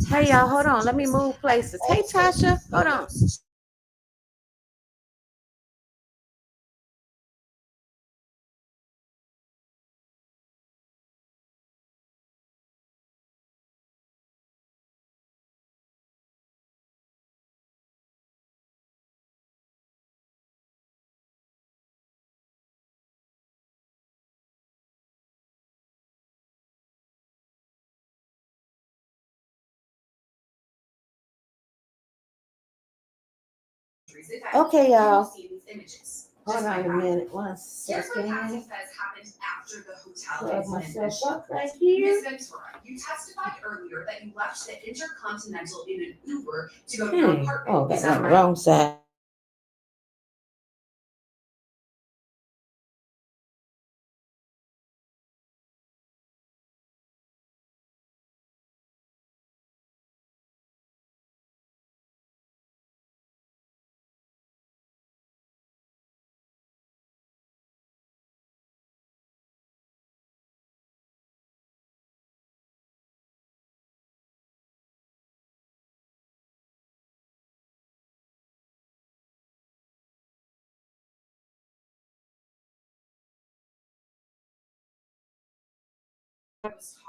Hey y'all, hold on. Let me move places. Hey Tasha, hold on. Okay, y'all. Hold on a minute. 1 second. Plug myself up right here. You testified earlier that you left the Intercontinental in an Uber to go to your apartment. Oh, that's on the wrong side.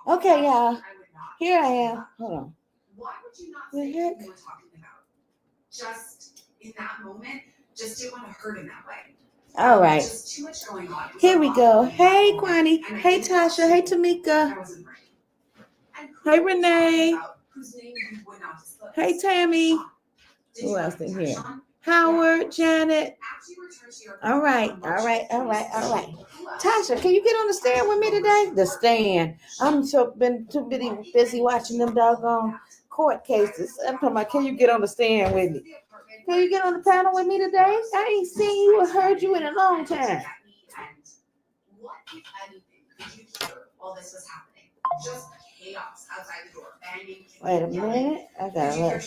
Okay, y'all. Here I am. Hold on. Why would you not say what you were talking about? Just in that moment, just didn't want to hurt him that way. All right. Just too much going on. Here we go. Hey, Kwani. Hey, Tasha. Hey, Tamika. Hey, Renee. Hey, Tammy. Who else in here? Howard, Janet. All right. Tasha, can you get on the stand with me today? The stand. I'm been too busy watching them doggone court cases. I'm talking about, can you get on the stand with me? Can you get on the panel with me today? I ain't seen you or heard you in a long time. What, if anything, did you hear while this was happening? Just chaos outside the door, banging. Wait a minute. I gotta look.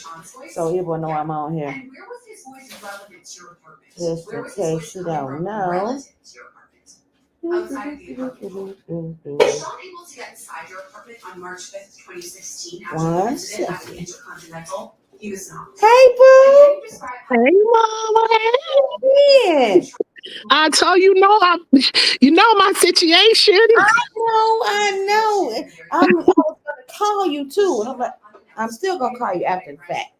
So you will know I'm on here. And where was his voice relevant to your apartment? Just in case you don't know. Outside the apartment. Was Sean able to get inside your apartment on March 5th, 2016 after the incident at the Intercontinental? He was not. Hey, boo. Hey, mama. Hey. I told you know my situation. I know. I was gonna call you too, and I'm like, I'm still gonna call you after the fact.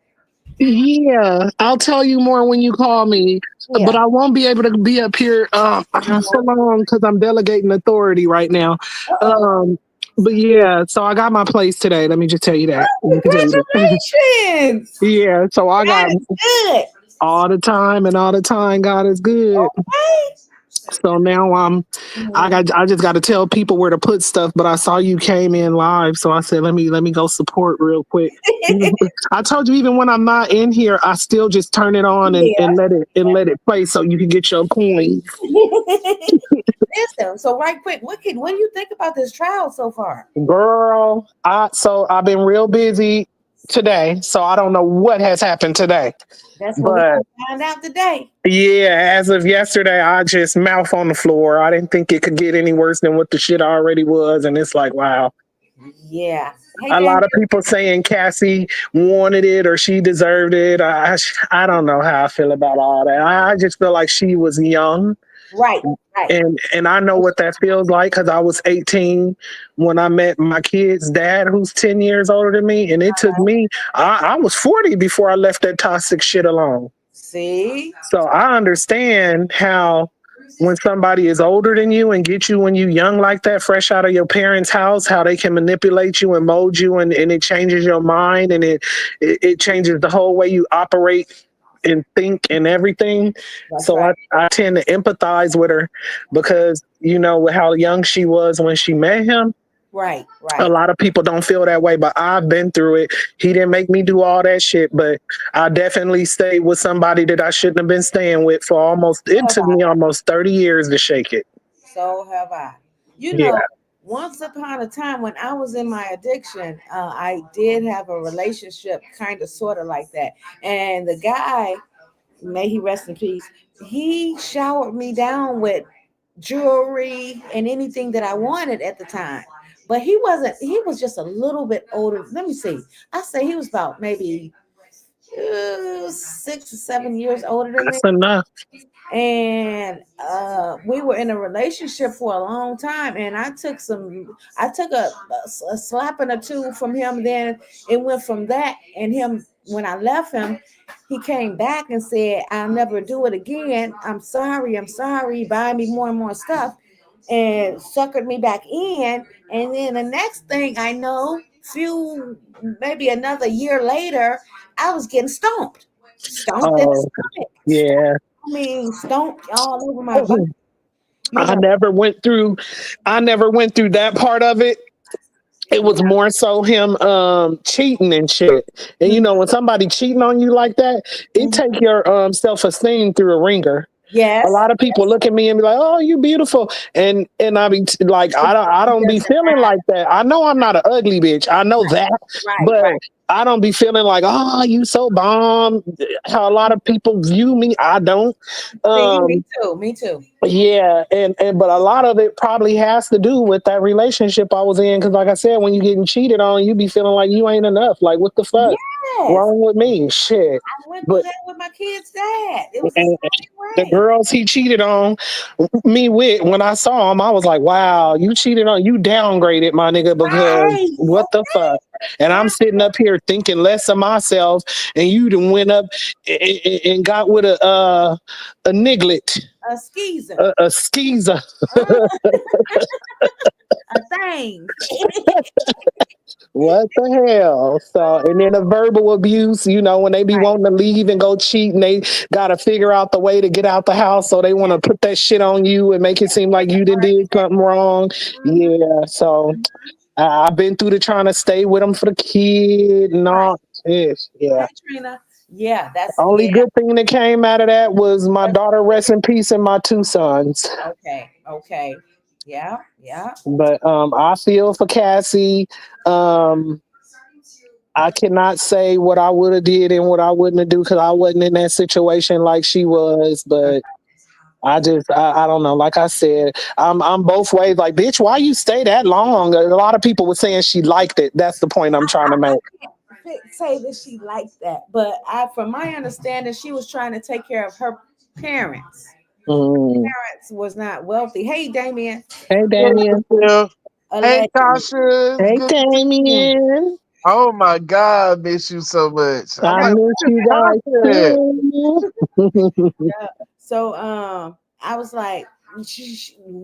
Yeah, I'll tell you more when you call me. Yeah. But I won't be able to be up here so long because I'm delegating authority right now. But yeah, so I got my place today. Let me just tell you that. Congratulations. Yeah, so I got good. all the time, and all the time God is good. Okay. So now I just got to tell people where to put stuff. But I saw you came in live, so I said let me go support real quick. I told you even when I'm not in here, I still just turn it on and let it play so you can get your coins. Listen, so right quick, what do you think about this trial so far? Girl, I've been real busy today, so I don't know what has happened today. That's what we're gonna find out today. Yeah, as of yesterday, I just mouth on the floor. I didn't think it could get any worse than what the shit already was, and it's like, wow. Yeah. Hey, a lot of people saying Cassie wanted it or she deserved it. I don't know how I feel about all that. I just feel like she was young. Right. And I know what that feels like because I was 18 when I met my kid's dad, who's 10 years older than me. And it took me, I was 40 before I left that toxic shit alone. See? So I understand how when somebody is older than you and get you when you young like that, fresh out of your parents' house, how they can manipulate you and mold you and it changes your mind and it changes the whole way you operate and think and everything. That's so right. I tend to empathize with her because you know how young she was when she met him. Right. A lot of people don't feel that way, but I've been through it. He didn't make me do all that shit, but I definitely stayed with somebody that I shouldn't have been staying with for it took me almost 30 years to shake it. So have I. You know, once upon a time when I was in my addiction, I did have a relationship kind of sort of like that. And the guy, may he rest in peace, he showered me down with jewelry and anything that I wanted at the time. but he wasn't. He was just a little bit older. Let me see. I say he was about maybe 6 or 7 years older than me. That's enough. And we were in a relationship for a long time, and I took a slapping or two from him. Then it went from that, and him, when I left him, he came back and said, I'll never do it again. I'm sorry. Buy me more and more stuff, and suckered me back in. And then the next thing I know, maybe another year later, I was getting stomped in the Oh, stomach. yeah. I mean, stomped all over my body. You I know, never went through that part of it. It was more so him cheating and shit. And you know, when somebody cheating on you like that, it mhm. take your self-esteem through a ringer. A Yes, lot of people look at me and be like, "Oh, you beautiful," and I be like, I it don't be doesn't feeling matter. like that. I know I'm not an ugly bitch. I know that, Right, but right. I don't be feeling like, "Oh, you so bomb." How a lot of people view me, I don't. See, me Um, too. Me too. yeah, and but a lot of it probably has to do with that relationship I was in. Because, like I said, when you getting cheated on, you be feeling like you ain't enough. Like, what the fuck Yes, wrong with me? Shit. I went through But that with my kid's dad. It was the and same the way. girls he cheated on me with, when I saw him, I was like, "Wow, you cheated on, you downgraded my nigga because Right. what the fuck?" And I'm sitting up here thinking less of myself, and you done went up and got with a niglet, A skeezer. a skeezer. Uh, a thing. What the hell? So, and then the verbal abuse, you know, when they be Right. wanting to leave and go cheat and they got to figure out the way to get out the house. So they want to put that shit on you and make it seem like you did something wrong. Mhm. Yeah. So I've been through the trying to stay with them for the kid and Right. all this. Yeah. Hey, Trina. Yeah, that's Only yeah. good thing that came out of that was my daughter, rest in peace, and my two sons. Okay. Okay. Yeah. Yeah. But I feel for Cassie. Um, I cannot say what I would have did and what I wouldn't have do because I wasn't in that situation like she was. But I don't know. Like I said, I'm both ways. Like, bitch, why you stay that long? A lot of people were saying she liked it. That's the point I'm trying to I make. can't say that she liked that, but from my understanding, she was trying to take care of her parents. Mm. Parents was not wealthy. Hey, Damien, Hey, Hey, Damien. Michelle. Hey, allegedly. Tasha. It's Hey, good to see you. Damien. Oh my God, I miss you so much. I'm I like, miss where's you guys Tasha at? too. Yeah. So, I was like,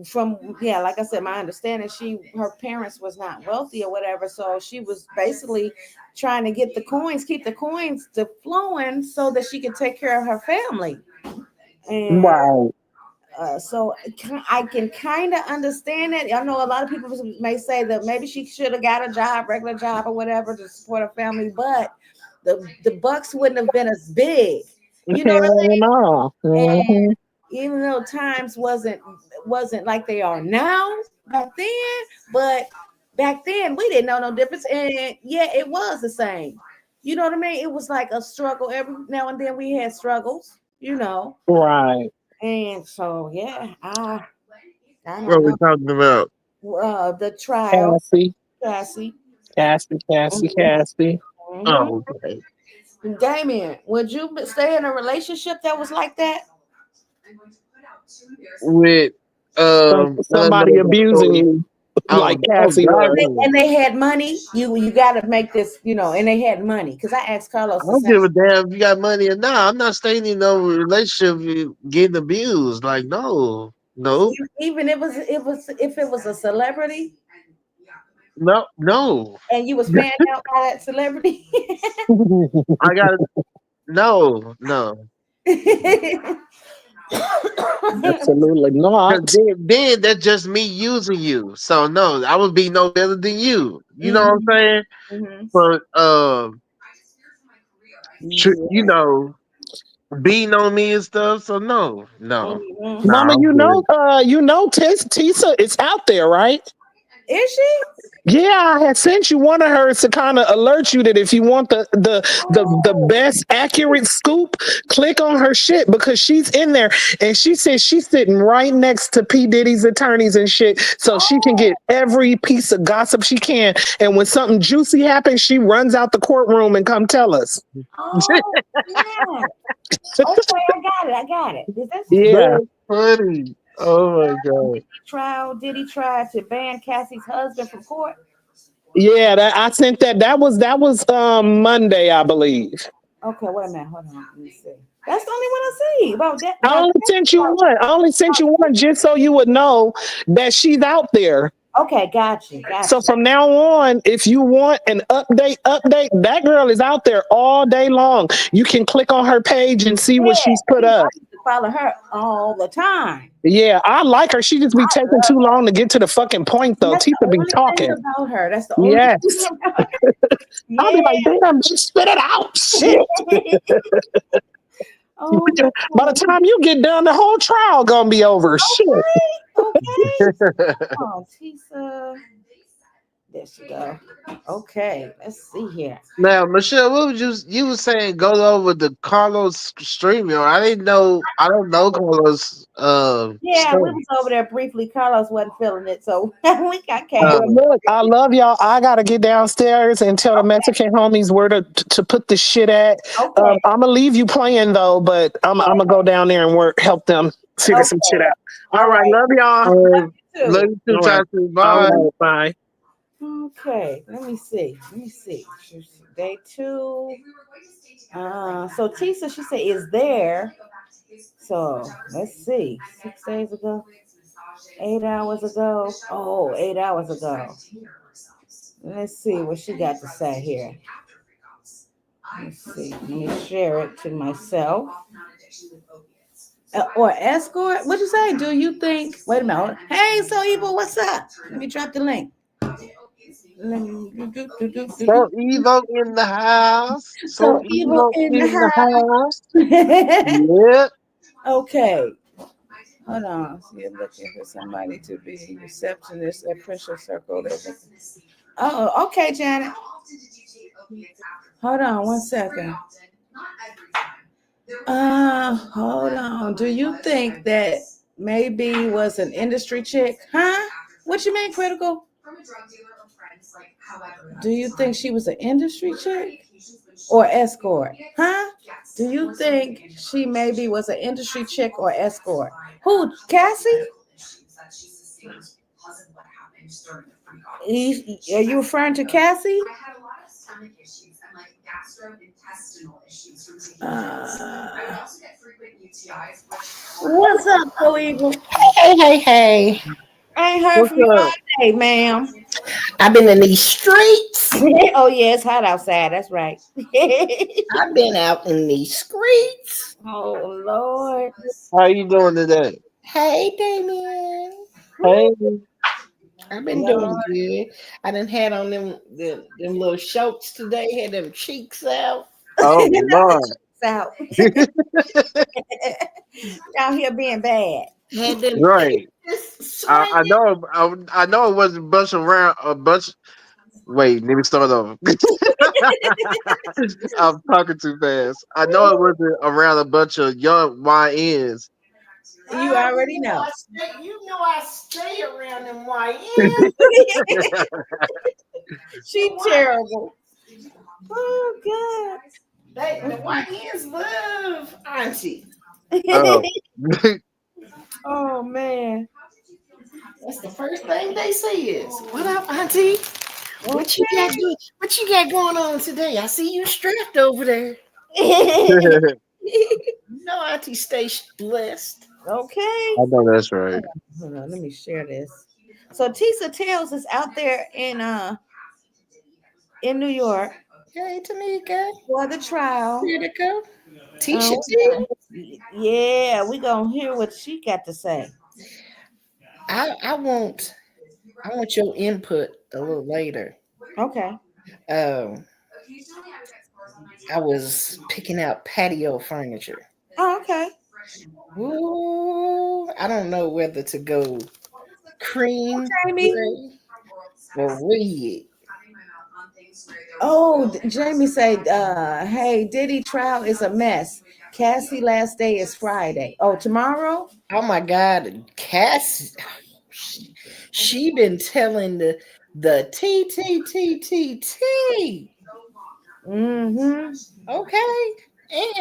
from yeah, like I said, my understanding, her parents was not wealthy or whatever, so she was basically trying to get the coins, keep the coins to flowing, so that she could take care of her family. And Right. so I can kind of understand it. I know a lot of people may say that maybe she should have got a job, regular job or whatever, to support her family, but the bucks wouldn't have been as big. You know what I Hell no. mean? Mhm. And even though times wasn't like they are now back then, but back then we didn't know no difference. And yeah, it was the same. You know what I mean? It was like a struggle. Every now and then we had struggles, Right. And so yeah, I What don't are we know. talking about? The trial, Cassie. Cassie. Cassie. Cassie. Cassie. Oh, Mm-hmm. okay. Damien, would you stay in a relationship that was like that? With Somebody abusing so, you like oh Cassie God, was. no. And they had money. You got to make this, and they had money. Because I asked I Carlos the don't same. give a damn if you got money or not. I'm not staying in no relationship getting abused. Like, no, no, Even if it was a celebrity no, no. and you was fanned out by that celebrity. I got no, no. Absolutely Cause not. then that's just me using you. So no, I would be no better than you. You know what I'm Mhm, saying? mhm. But you Yeah. know, beating on me and stuff. So no, Mhm. Mama, I'm good. Tisa is out there, right? Is she? Yeah, I had sent you one of hers to kind of alert you that if you want the best accurate scoop, click on her shit because she's in there and she says she's sitting right next to P. Diddy's attorneys and shit, so she can get every piece of gossip she can. And when something juicy happens, she runs out the courtroom and come tell us. Oh, yeah. Okay, I got it. Is that Yeah. That's funny. Oh my god. trial? Did he try to ban Cassie's husband from court? Yeah, I sent that. That was Monday, I believe. Okay, wait a minute. Hold on. Let me see. That's the only one I see about that. I only sent you one. I only sent you one just so you would know that she's out there. Okay, got you. So from now on, if you want an update, that girl is out there all day long. You can click on her page and see what she's put I up. used to follow her all the time. Yeah, I like her. She just be taking too long to get to the fucking point though. That's the Tifa be only talking. thing about her. That's the only Yes. thing about her. I'll be like, damn, just spit it out. Shit. Oh, By the time you get done, the whole trial gonna be over. Shit. okay. Oh, Tisa. There she go. Okay, let's see here. Now, Michelle, what would you was saying go over the Carlos StreamYard. I don't know Carlos Yeah, we stuff. was over there briefly. Carlos wasn't feeling it, so we got came. Well, look, I love y'all. I gotta get downstairs and tell the Mexican homies where to put this shit at. Okay. I'm gonna leave you playing though, but I'm gonna go down there and help them figure some shit out. All right, love y'all. Love you too, All right. Tati. Bye. All right, bye. Okay, let me see. Day 2. So Tisa, she said, is there. So let's see. 6 days ago, 8 hours ago. Oh, 8 hours ago. Let's see what she got to say here. Let's see. Let me share it to myself. Or escort? What'd you say? Do you think? Wait a minute. Hey, So Evil, what's up? Let me drop the link. So Evo in the house. So Evil in the house. house. Yep. Okay. Hold on. So you're looking for somebody to be receptionist at Pressure Circle. Oh, okay, Janet. Hold on 1 second. Hold on. Do you think that maybe was an industry chick? Huh? What you mean, Critical? Do you think she was an industry chick or escort? Huh? Do you think she maybe was an industry chick or escort? Who? Cassie? Are you referring to Cassie? What's up, Go Eagle? Hey. I ain't heard What's from you all up? day, ma'am. I've been in these streets. Oh, yeah, it's hot outside. That's right. I've been out in these streets. Oh, Lord. How you doing today? Hey, Damien. Hey. I've been doing good. I done had on them little shorts today, had them cheeks out. Oh Lord. Out. Out here being bad. Had them Right. I swinging. know it wasn't a bunch. Wait, let me start over. I'm talking too fast. I know it wasn't around a bunch of young YNs. You already know. I stay around them YNs. She terrible. Oh, The YNs love Auntie. Oh. Oh, man. That's the first thing they say is, "What up, Auntie? What you got going on today? I see you strapped over there." No, Auntie, stay blessed. Okay. I know that's right. Hold on, let me share this. So Tisa Tales is out there in New York Hey, Tamika. for the trial. Here to go. Tisha T. Yeah, we gonna hear what she got to say. I want your input a little later. Okay. I was picking out patio furniture. Oh, okay. Ooh, I don't know whether to go cream Jamie. gray For real. Oh, Jamie said, hey, Diddy trial is a mess. Cassie last day is Friday. Oh, tomorrow? Oh my God, Cass, she been telling the T. Mm-hmm. Okay,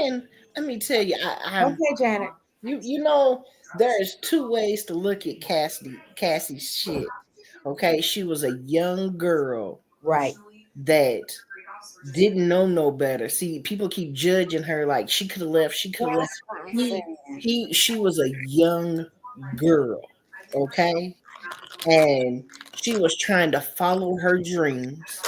and let me tell you, I'm Okay, Janet. you know there's two ways to look at Cassie's shit. Okay, she was a young girl Right. that didn't know no better. See, people keep judging her like she could have left. She could have left. That's what I'm He, saying. she was a young girl, okay, and she was trying to follow her dreams,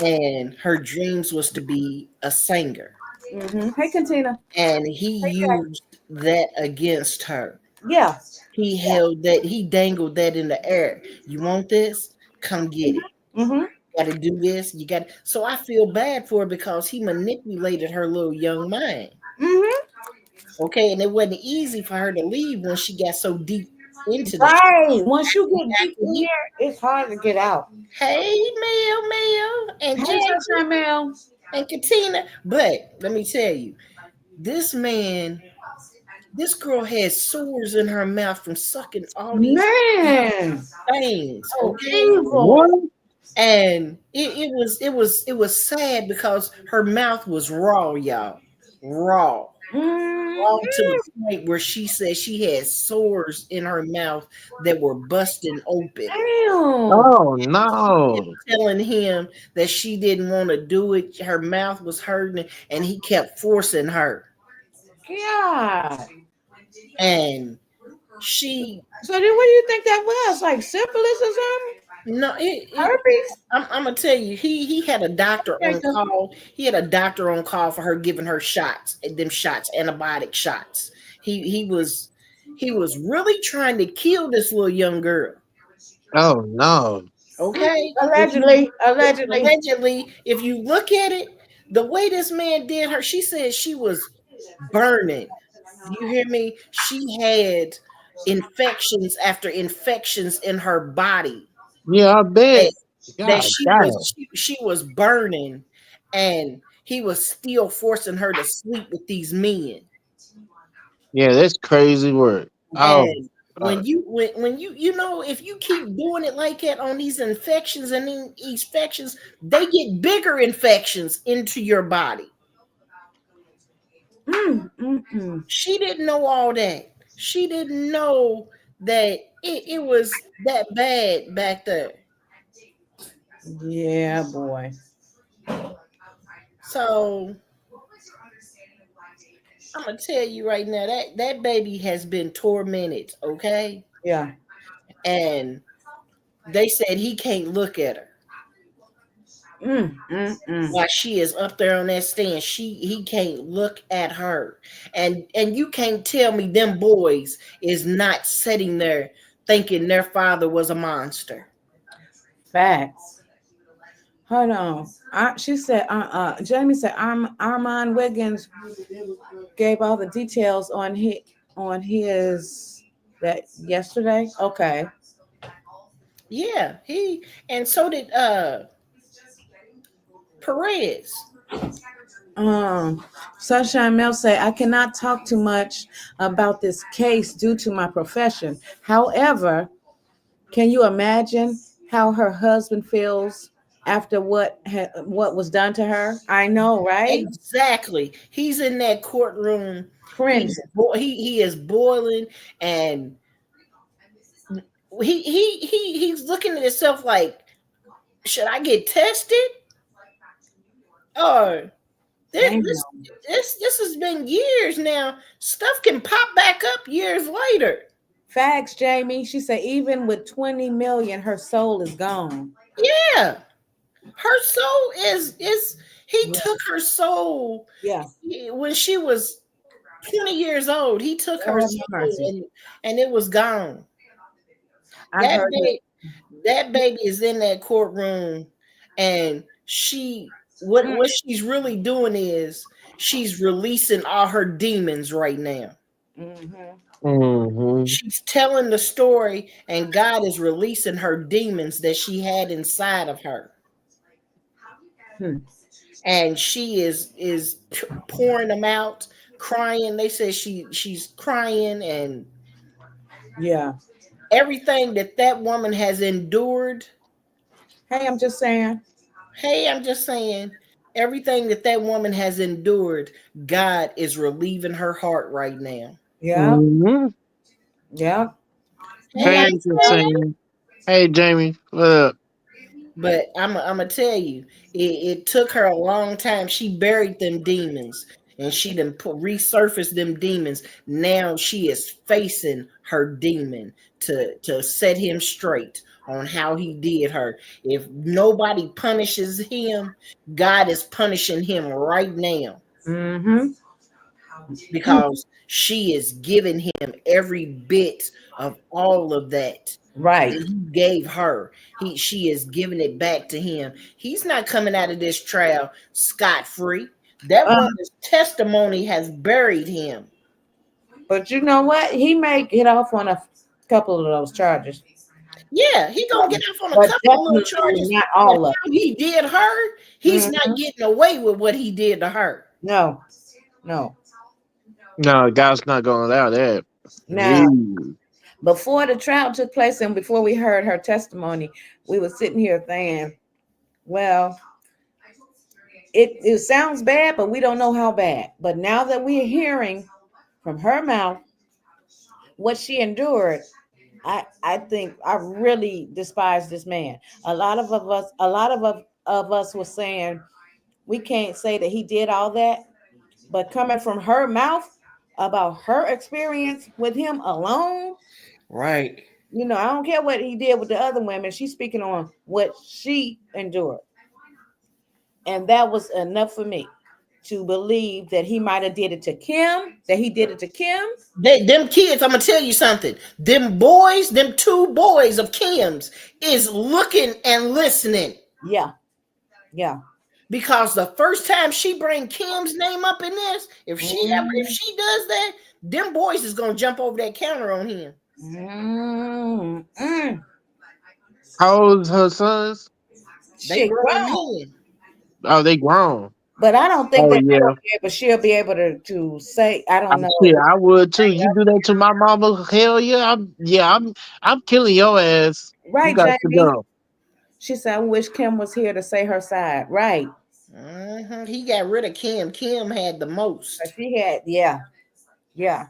and her dreams was to be a singer, Mm-hmm. Hey, Katina. and he Hey, Jack. used that against her. Yeah. He held that. He dangled that in the air. You want this? Come get it. Mm-hmm. Got to do this. You got. So I feel bad for her because he manipulated her little young mind. Mm-hmm. Okay, and it wasn't easy for her to leave when she got so deep into the shit. Right. Once you get deep in there, it's hard to get out. Hey, Mel, and Hey, Jackie Sunshine Mel. and Katina. But let me tell you, this man, this girl had sores in her mouth from sucking all these Man. things. Oh, Okay, evil. What? and it was sad because her mouth was raw, y'all, raw. Raw to the Mm-hmm. point where she said she had sores in her mouth that were busting open. Damn. Oh Kept no. telling him that she didn't want to do it. Her mouth was hurting, and he kept forcing her. God. And she, So then what do you think that was? Like syphilis or something? no, Herpes? I'm gonna tell you, he had a doctor Okay, on call. He had a doctor on call for her, giving her shots, them shots, antibiotic shots. He was really trying to kill this little young girl. Oh no. Okay, allegedly. Allegedly. if you look at it, the way this man did her, she said she was burning. Do you hear me? She had infections after infections in her body Yeah, I bet. that, God damn. she was burning, and he was still forcing her to sleep with these men. Yeah, that's crazy work. Oh, And when you know, if you keep doing it like that on these infections and infections, they get bigger infections into your body. Mm. She didn't know all that. She didn't know that it was that bad back there. Yeah, boy. So I'm gonna tell you right now that baby has been tormented, okay? Yeah. And they said he can't look at her Mm. while she is up there on that stand. He can't look at her, and you can't tell me them boys is not sitting there thinking their father was a monster. Facts. Hold on. She said, Jamie said, Armand Wiggins gave all the details on his that yesterday. Okay. Yeah, he and so did Perez. Sunshine Mel say, I cannot talk too much about this case due to my profession. However, can you imagine how her husband feels after what was done to her? I know, right? Exactly. He's in that courtroom. Cringing. He is boiling, and he's looking at himself like, should I get tested? Or this Damn. this this has been years now. Stuff can pop back up years later. Facts, Jamie. She said, even with 20 million, her soul is gone. Yeah. Her soul is he took her soul Yeah. when she was 20 years old. He took her Lord have soul, mercy. and it was gone. I That heard it. that baby is in that courtroom, and what she's really doing is she's releasing all her demons right now. Mm-hmm. Mm-hmm. She's telling the story, and God is releasing her demons that she had inside of her. Hmm. And she is pouring them out, crying. They say she's crying, and Yeah. everything that woman has endured. Hey, I'm just saying. Hey, I'm just saying, everything that woman has endured, God is relieving her heart right now. Yeah. Mm-hmm. Yeah. Hey, Hey, I'm Hey, just saying, saying. Hey, Jamie. Look. but I'm gonna tell you, it took her a long time. She buried them demons, and she done resurfaced them demons. Now she is facing her demon to set him straight on how he did her. If nobody punishes him, God is punishing him right now, mm-hmm. because she is giving him every bit of all of that Right. he gave her. She is giving it back to him. He's not coming out of this trial scot-free. That Uh, woman's testimony has buried him. but you know what? He may get off on a couple of those charges, Yeah, he gonna get off on a but couple of little definitely charges. not But all of how he did her, he's them. not getting away with what he did to her. No, no. No, God's not going to allow that. Now, No. before the trial took place and before we heard her testimony, we were sitting here saying, well, it sounds bad, but we don't know how bad. But now that we're hearing from her mouth what she endured, I think I really despise this man. A lot of us were saying we can't say that he did all that, but coming from her mouth about her experience with him alone, Right. I don't care what he did with the other women. She's speaking on what she endured. And that was enough for me to believe that he might have did it to Kim, that he did it to Kim. Them kids, I'm gonna tell you something. Them boys, them two boys of Kim's, is looking and listening. Yeah. Yeah. Because the first time she bring Kim's name up in this, if she does that, them boys is gonna jump over that counter on him. Mm-hmm. How old her sons? They Shit, grown wow. men. Oh, they grown. But I don't think Oh, that yeah. she'll be able to say, I don't know. Shit, I would too. You do that to my mama, hell yeah. I'm killing your ass. You Right, got to Jamie. go. She said, I wish Kim was here to say her side. Right. He got rid of Kim. Kim had the most. She had, yeah. Yeah.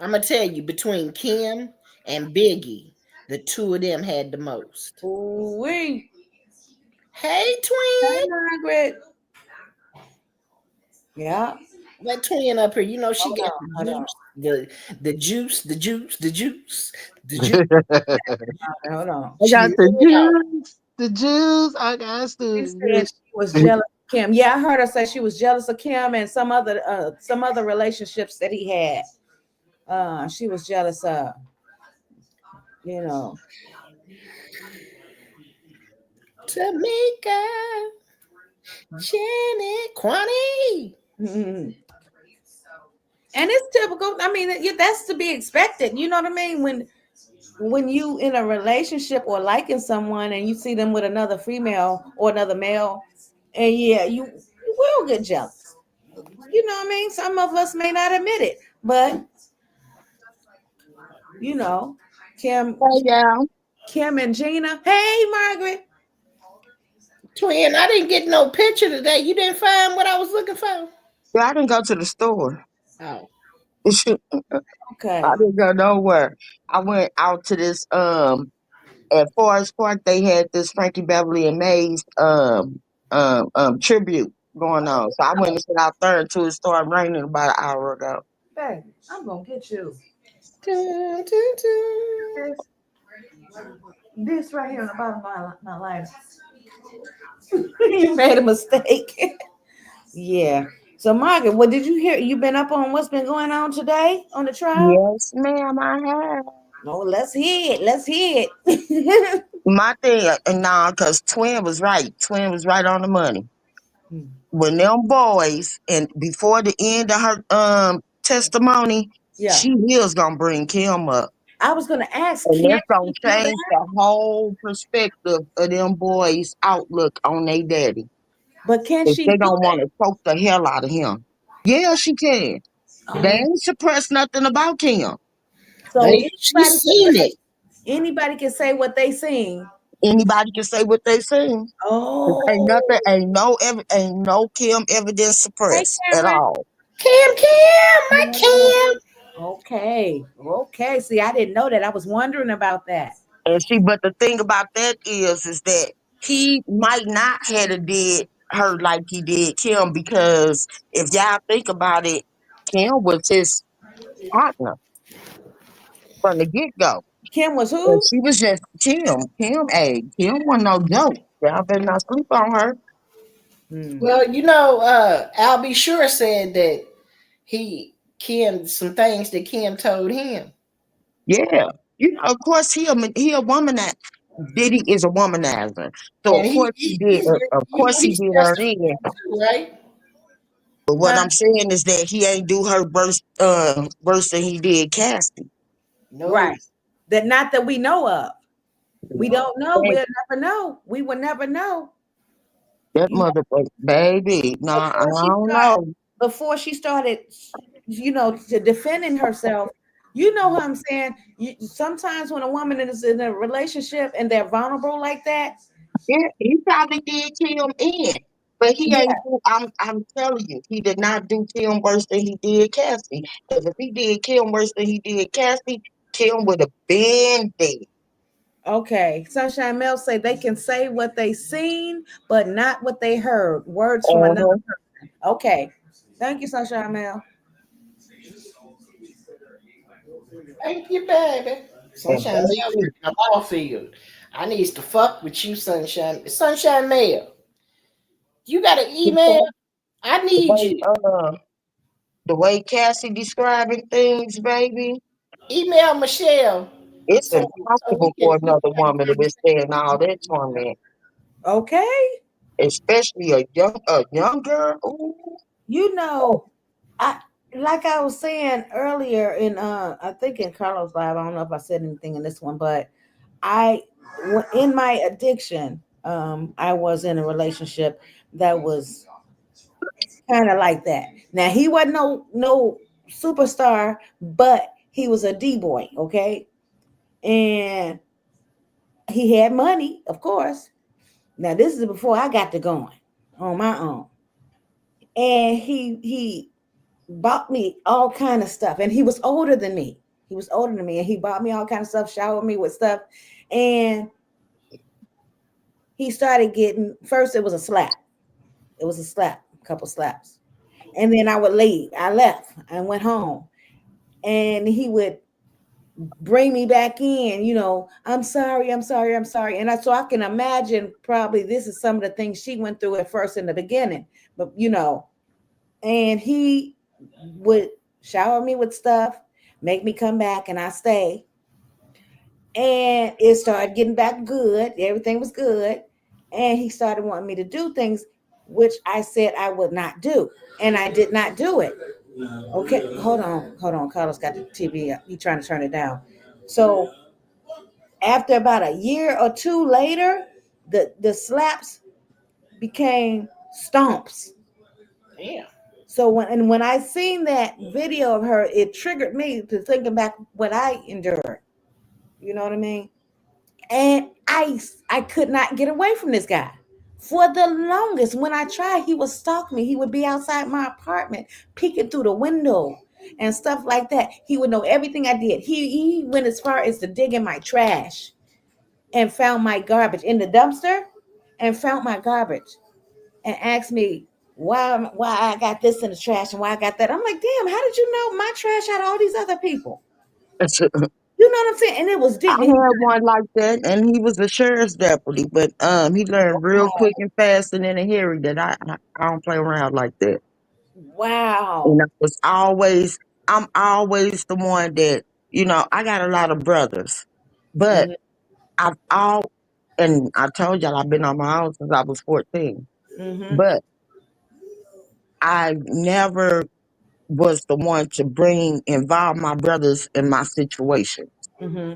I'm gonna tell you, between Kim and Biggie, the two of them had the most. Ooh-wee. Hey, Hey, twin. Margaret. Yeah. That twin up here, she Hold got on, hold the juice, the juice, the juice, the I juice. Hold on. She got let the it out. juice. The juice. I got She the said juice. she was jealous of Kim. Yeah, I heard her say she was jealous of Kim and some other relationships that he had. She was jealous of, you know. Tamika, Janet, Kwani. Mhm. And it's typical. I mean, that's to be expected. You know what I mean? When you in a relationship or liking someone and you see them with another female or another male, and yeah, you will get jealous. You know what I mean? Some of us may not admit it, but Kim, Hey, y'all. Kim and Gina. Hey, Margaret. Twin, I didn't get no picture today. You didn't find what I was looking for? Yeah, I didn't go to the store. Oh. Okay. I didn't go nowhere. I went out to this at Forest Park. They had this Frankie Beverly and Mays tribute going on. So I went and sat out there until it started raining about an hour ago. Hey, I'm gonna get you Dun, dun, dun. this right here on the bottom of my lighter. You made a mistake. Yeah. So, Margaret, what did you hear? You been up on what's been going on today on the trial? Yes, ma'am, I have. No, let's hear it. Let's hear it. My thing, nah, because Twin was right. Twin was right on the money. When them boys, and before the end of her testimony, Yeah. she is gonna bring Kim up. I was gonna ask, And can that's gonna she do change that? the whole perspective of them boys' outlook on their daddy. But can If she they do don't that? want to choke the hell out of him. Yeah, she can. They Oh, ain't suppressed nothing about Kim. so Baby, she's anybody can seen say, it. anybody can say what they seen. Anybody can say what they seen. Oh, Ain't no Kim evidence hey suppressed at Cameron. all. Kim, my Oh, Kim. okay, okay. See, I didn't know that. I was wondering about that. And see, but the thing about that is that he might not have did her like he did Kim, because if y'all think about it, Kim was his partner from the get go. Kim was And who? she was just Kim. Kim wasn't no joke. Y'all better not sleep on her. Hmm. Well, Al B. Sure said that Kim, some things that Kim told him. Yeah. Of course he a womanizer. Diddy is a womanizer. So And of course he did he's her stressed in. too, right? But what Huh? I'm saying is that he ain't do her worse than he did Cassie. No. Right. That not that we know of. We don't know. That, We'll never know. We will never know. that You know, motherfucker, baby. Nah, I don't know. before she started, to defending herself. You know what I'm saying? Sometimes when a woman is in a relationship and they're vulnerable like that, Yeah, he probably did Kim in. But he yeah, ain't do, I'm telling you, he did not do Kim worse than he did Cassie. Because if he did Kim worse than he did Cassie, Kim would have been dead. okay. Sunshine Mel say they can say what they seen, but not what they heard. Words from another Uh-huh. person. Okay. Thank you, Sunshine Mel. Thank you, baby. And Sunshine Mail baby, in the ball field. I needs to fuck with you, Sunshine. Sunshine Mail. You got an email? I the need way you. the way Cassie describing things, baby, Email Michelle it's so impossible for we another can have woman a to conversation. withstand all that torment, Okay. especially a young girl. Ooh. You know, I like I was saying earlier I think in Carlos Live, I don't know if I said anything in this one, but I in my addiction, I was in a relationship that was kind of like that. Now he wasn't no superstar, but he was a D boy, okay? And he had money, of course. Now this is before I got to going on my own. And he bought me all kind of stuff, and he was older than me. He was older than me, and he bought me all kind of stuff, showered me with stuff. And he started getting, first it was a slap. It was a slap, a couple slaps. And then I would leave. I left and went home. And he would bring me back in, I'm sorry, I'm sorry, I'm sorry. And so I can imagine probably this is some of the things she went through at first in the beginning. But and he would shower me with stuff, make me come back, and I stay. And it started getting back good. Everything was good. And he started wanting me to do things which I said I would not do. And I did not do it. Okay, hold on. Carlos got the TV up. He's trying to turn it down. So after about a year or two later, the slaps became stomps. Damn. So when I seen that video of her, it triggered me to thinking back what I endured. You know what I mean? And I could not get away from this guy. For the longest, when I tried, he would stalk me. He would be outside my apartment, peeking through the window and stuff like that. He would know everything I did. He went as far as to dig in my trash and found my garbage in the dumpster and found my garbage and asked me why I got this in the trash and why I got that. I'm like, damn, how did you know my trash had all these other people? You know what I'm saying? And it was I deep. had one like that, and he was a sheriff's deputy, but he learned real quick and fast and in a hurry that I don't play around like that. And Wow. I'm always the one that I got a lot of brothers, but Mhm, I've all and I told y'all I've been on my own since I was 14, mhm, but I never was the one to involve my brothers in my situation. Mm-hmm.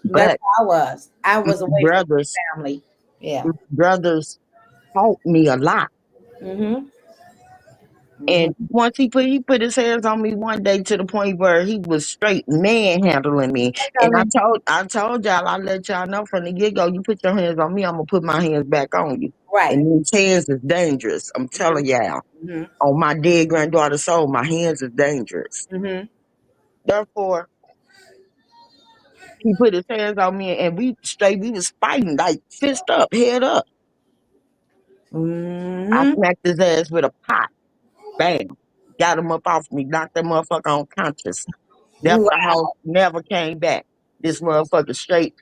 That's But how I was. I my was away from brothers, my family. Yeah. my brothers taught me a lot. Mm-hmm. Mm-hmm. And once he put his hands on me one day to the point where he was straight manhandling me. And I told y'all, I let y'all know from the get go, you put your hands on me, I'm gonna put my hands back on you. Right. And these hands is dangerous. I'm telling y'all. Mm-hmm. On my dead granddaughter's soul, my hands is dangerous. Mm-hmm. Therefore, he put his hands on me and we was fighting, like fist up, head up. I Mm-hmm. smacked his ass with a pot. Bam. Got him up off me, knocked that motherfucker unconscious. Left Wow. the house, never came back. This motherfucker straight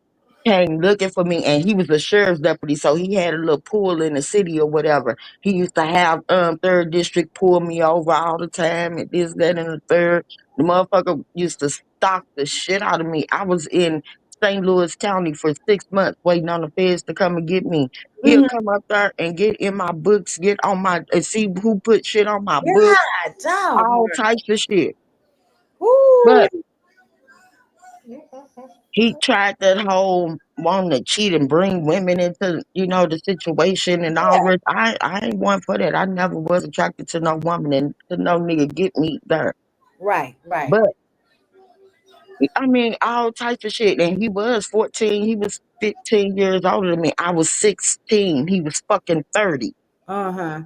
came looking for me, and he was a sheriff's deputy, so he had a little pool in the city or whatever. He used to have third district pull me over all the time and this, that, and the third. The motherfucker used to stalk the shit out of me. I was in St. Louis County for 6 months waiting on the feds to come and get me. He'll Mm-hmm. come up there and get in my books, get on my and see who put shit on my books, Yeah, dog. all types of shit. Woo. But he tried that whole wanting to cheat and bring women into, the situation and all Yeah. that. I ain't one for that. I never was attracted to no woman and to no nigga get me there. Right. Right. But I mean, all types of shit. And he was 14. He was 15 years older than me. I was 16. He was fucking 30. Uh-huh.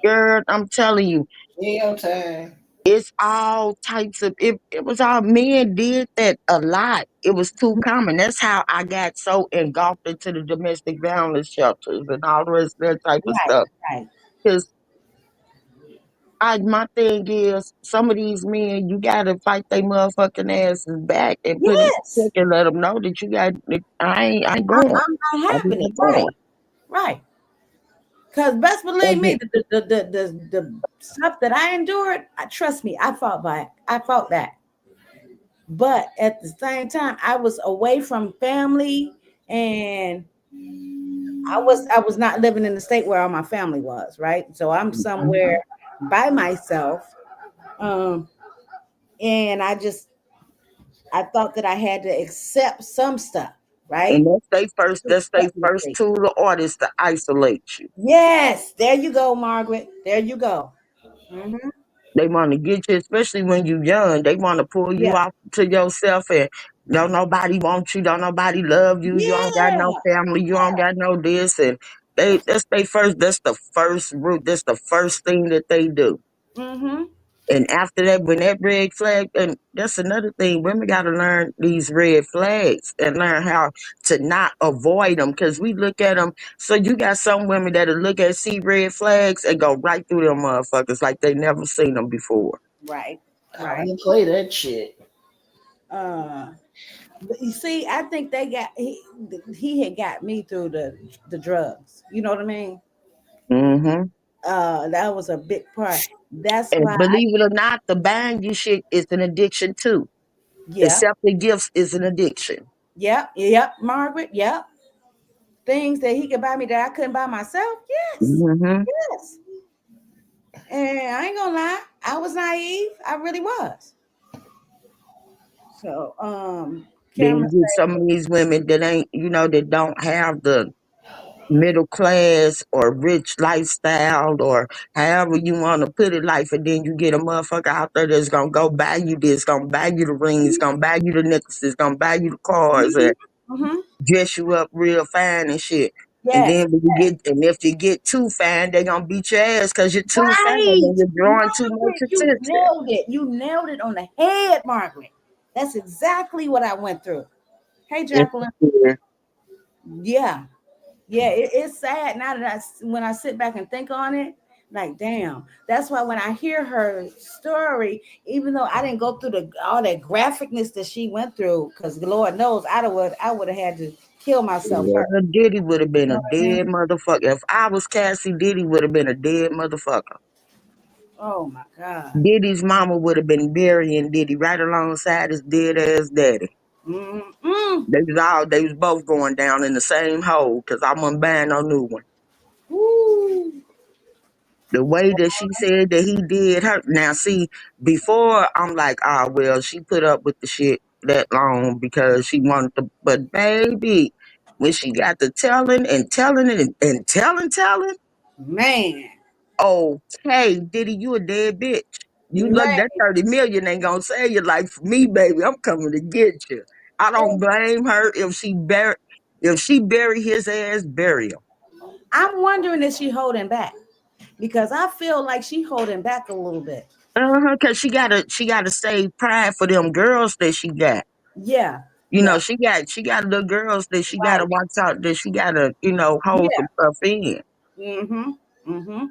Girl, I'm telling you, Jail time. it's all types of it was all men did that a lot. It was too common. That's how I got so engulfed into the domestic violence shelters and all the rest of that type of Right. stuff. Right. Because my thing is some of these men you gotta fight their motherfucking asses back and put it Yes. and let them know that you got I ain't I'm, going. I'm not I'm having not it. going. Right. Right. Because best believe That's me, it. the stuff that I endured, trust me, I fought back. I fought back. But at the same time, I was away from family, and I was not living in the state where all my family was, right? So I'm somewhere by myself. Um, and I thought that I had to accept some stuff, right? And that's they first tool of artists to isolate you. Yes, there you go, Margaret. There you go. Hmm. They want to get you, especially when you're young. They want to pull you Yeah. off to yourself and don't nobody want you, don't nobody love you, you don't got no Yeah. family, you don't got no this. And that's the first root, that's the first thing that they do. Mm-hmm. And after that, when that red flag, and that's another thing, women got to learn these red flags and learn how to not avoid them because we look at them. So you got some women that'll see red flags and go right through them motherfuckers like they never seen them before. Right. I Right. don't play that shit. But you see, I think he had got me through the drugs. You know what I mean? Hmm. That was a big part. That's And why believe it or not, the buying you shit is an addiction too. yeah, Accepting gifts is an addiction. yep, Margaret, yep. Things that he could buy me that I couldn't buy myself. Yes, Hmm. yes. And I ain't gonna lie, I was naive. I really was. So, Then Cameron you get some of these women that ain't, that don't have the middle class or rich lifestyle or however you want to put it life, and then you get a motherfucker out there that's gonna go buy you this, gonna buy you the rings, gonna buy you the necklaces, gonna buy you the cars and mm-hmm. dress you up real fine and shit. And Yes, then if you get too fine, they gonna beat your ass because you're too fine right. and you're drawing too much Margaret, you attention. nailed it. You nailed it on the head, Margaret. That's exactly what I went through. Hey, Jacqueline. Yeah. Yeah, yeah, it's sad now that when I sit back and think on it, like damn. That's why when I hear her story, even though I didn't go through all that graphicness that she went through, because Lord knows I would have had to kill myself first. Yeah, Diddy would have been You a know what I mean? dead motherfucker. If I was Cassie, Diddy would have been a dead motherfucker. Oh my God. Diddy's mama would have been burying Diddy right alongside his dead ass daddy. Mm-mm. They was both going down in the same hole because I wasn't buying no new one. Woo. The way that she said that he did her. Now, see, before I'm like, ah, well, she put up with the shit that long because she wanted to. But baby, when she got to telling and telling it and telling, Man, okay, Diddy, you a dead bitch. You look, man. that 30 million ain't gonna save your life for me, baby. I'm coming to get you. I don't blame her if she bury his ass, bury him. I'm wondering if she holding back because I feel like she holding back a little bit. Cause she gotta save pride for them girls that she got. Yeah, You yeah, know, she got little girls that she gotta right. watch out, that she gotta, hold Yeah. some stuff in. Mm-hmm. Mm-hmm.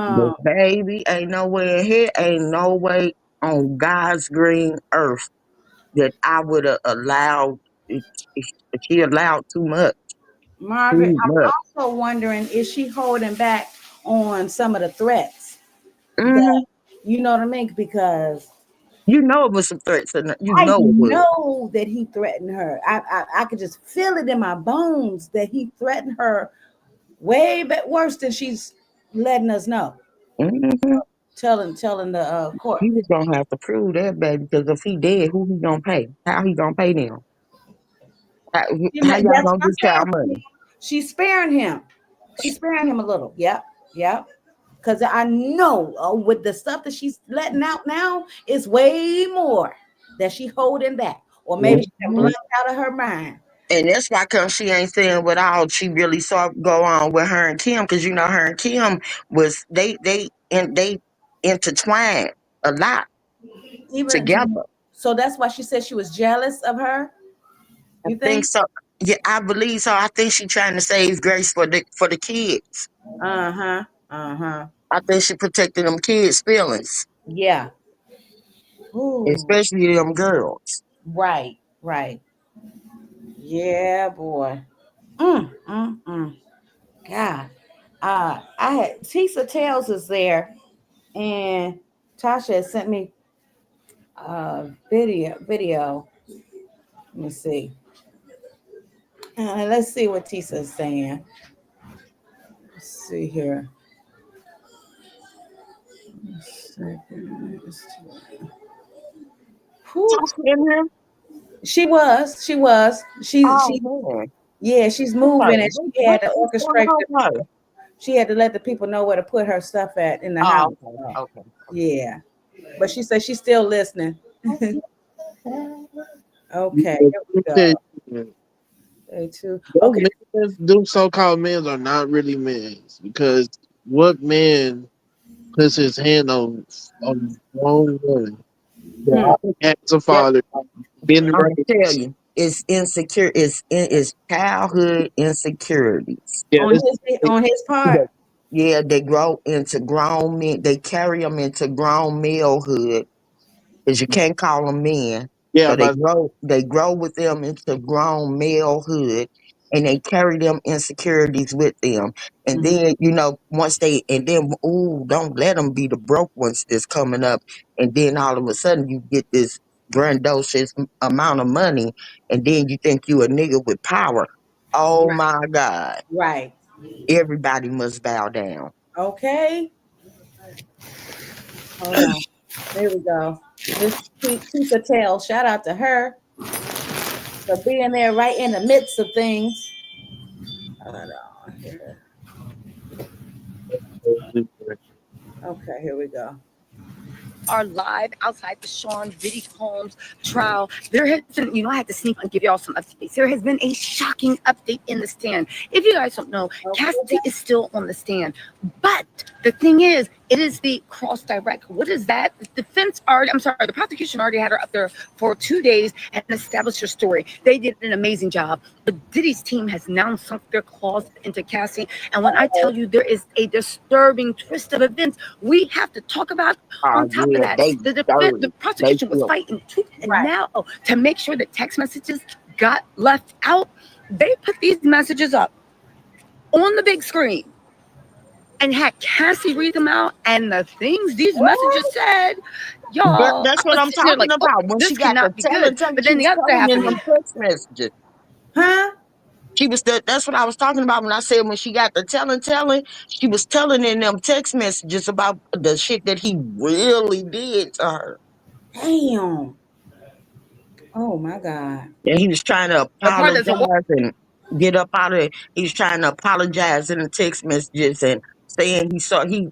But Um, baby, ain't no way on God's green earth that I would have allowed if, if she allowed too much. Margaret, Too I'm much. also wondering is she holding back on some of the threats that Hmm. you know what I mean? Because You know it was some threats, you I know it was. know that he threatened her. I could just feel it in my bones that he threatened her way worse than she's letting us know. Hmm. Telling the court. He was gonna have to prove that, baby, because if he dead, who he gonna pay? How he gonna pay them? How, how y'all That's gonna what I'm get y'all saying. money? She's sparing him. She's sparing him a little. Yep. Yep. Because I know with the stuff that she's letting out now, it's way more that she holding back. Or maybe she can Mhm. block out of her mind. And that's why come she ain't saying what all she really saw go on with her and Kim, because her and Kim was they intertwined a lot Even together. so that's why she said she was jealous of her. I You think think? so. Yeah, I believe so. I think she trying to save Grace for the kids. Uh-huh. Uh-huh. I think she protecting them kids' feelings, Yeah. Ooh. especially them girls. Right. Right. Yeah, boy. Mm. God. I had Tisa Tales is there and Tasha had sent me a video. Let me see. Let's see what Tisa is saying. Let's see here. Whew. Tasha in here? She was. She Oh man, yeah, she's okay. moving and she had to What's going orchestrate on with her? she had to let the people know where to put her stuff at in the Oh, house. okay, Yeah. But she said she's still listening. okay. Okay, Yeah, here we let me go. tell you, Day two. those Okay. men, them so-called men are not really men because what man puts his hand on grown woman Hmm. that has a Yep. father been I'm gonna tell raised? you, it's insecure. It's childhood insecurities. Yeah, this On his part. Yeah, they grow into grown men. They carry them into grown malehood because you can't call them men. yeah, So they but grow with them into grown malehood, and they carry them insecurities with them. And Mhm. then ooh, don't let them be the broke ones that's coming up. And then all of a sudden you get this grandiose amount of money, and then you think you a nigga with power. Oh my God! Right. Everybody must bow down. Okay. Hold on. There we go. This Tisa Tales. Shout out to her for being there right in the midst of things. Hold on here. Okay, here we go. Are live outside the Sean Diddy Combs trial. There has been, I had to sneak and give y'all some updates. There has been a shocking update in the stand. If you guys don't know, Cassidy is still on the stand. But the thing is, it is the cross direct. What is that? The the prosecution already had her up there for 2 days and established her story. They did an amazing job. But Diddy's team has now sunk their claws into Cassie. And when I tell you there is a disturbing twist of events, we have to talk about. On Oh top of yeah, that, they the dirty. They prosecution was feel fighting tooth and Right. nail to make sure that text messages got left out. They put these messages up on the big screen and had Cassie read them out. And the things these messages said, y'all, that's I what was I'm sitting there talking like, oh, about. When she this got to cannot be good. telling, But then she's the other telling half in of me, them text messages. Huh? That's what I was talking about when I said when she got the telling, she was telling in them text messages about the shit that he really did to her. Damn. Oh my God. And he was trying to The part that's a apologize and get up out of it. He was trying to apologize in the text messages and saying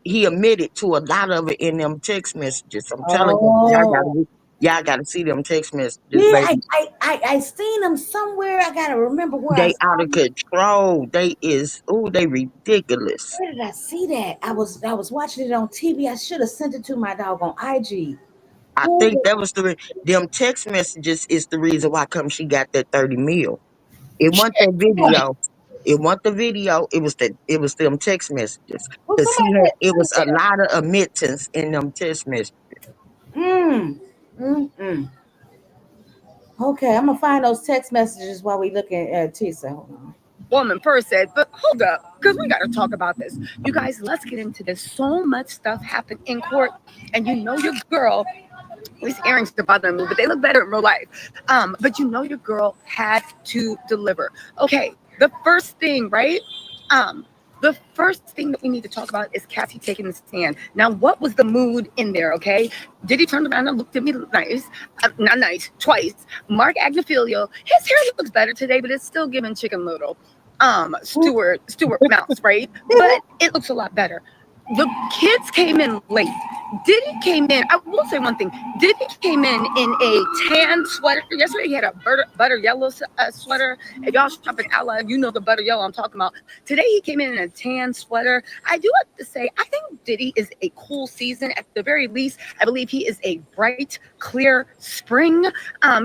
he admitted to a lot of it in them text messages. I'm telling you, Oh. y'all gotta see them text messages, Yeah, baby. I seen them somewhere. I gotta remember where I They saw out of them. control. They ridiculous. Where did I see that? I was watching it on TV. I should have sent it to my dog on IG. I Who think that was them text messages is the reason why come she got that 30 mil. It wasn't that video. It wasn't the video. It was them text messages. who Cause somebody it said was a send it lot of admittance in them text messages. to? Mm. Okay, I'm gonna find those text messages while we looking at Tisa. Hold on. woman first said, but hold up, because we got to talk about this. You guys, let's get into this. So much stuff happened in court, and you know your girl. These earrings are bothering me, but they look better in real life. But you know your girl had to deliver. Okay, the first thing, right? The first thing that we need to talk about is Cassie taking the stand. Now, what was the mood in there? Okay, Diddy turned around and looked at me nice, not nice, twice. Mark Agnifilio, his hair looks better today, but it's still giving chicken little. Stuart Mouse, right? But it looks a lot better. The kids came in late. Diddy came in. I will say one thing. Diddy came in a tan sweater. Yesterday he had a butter yellow sweater. If y'all shop at Ally, you know the butter yellow I'm talking about. Today he came in a tan sweater. I do have to say, I think Diddy is a cool season. At the very least, I believe he is a bright, clear spring.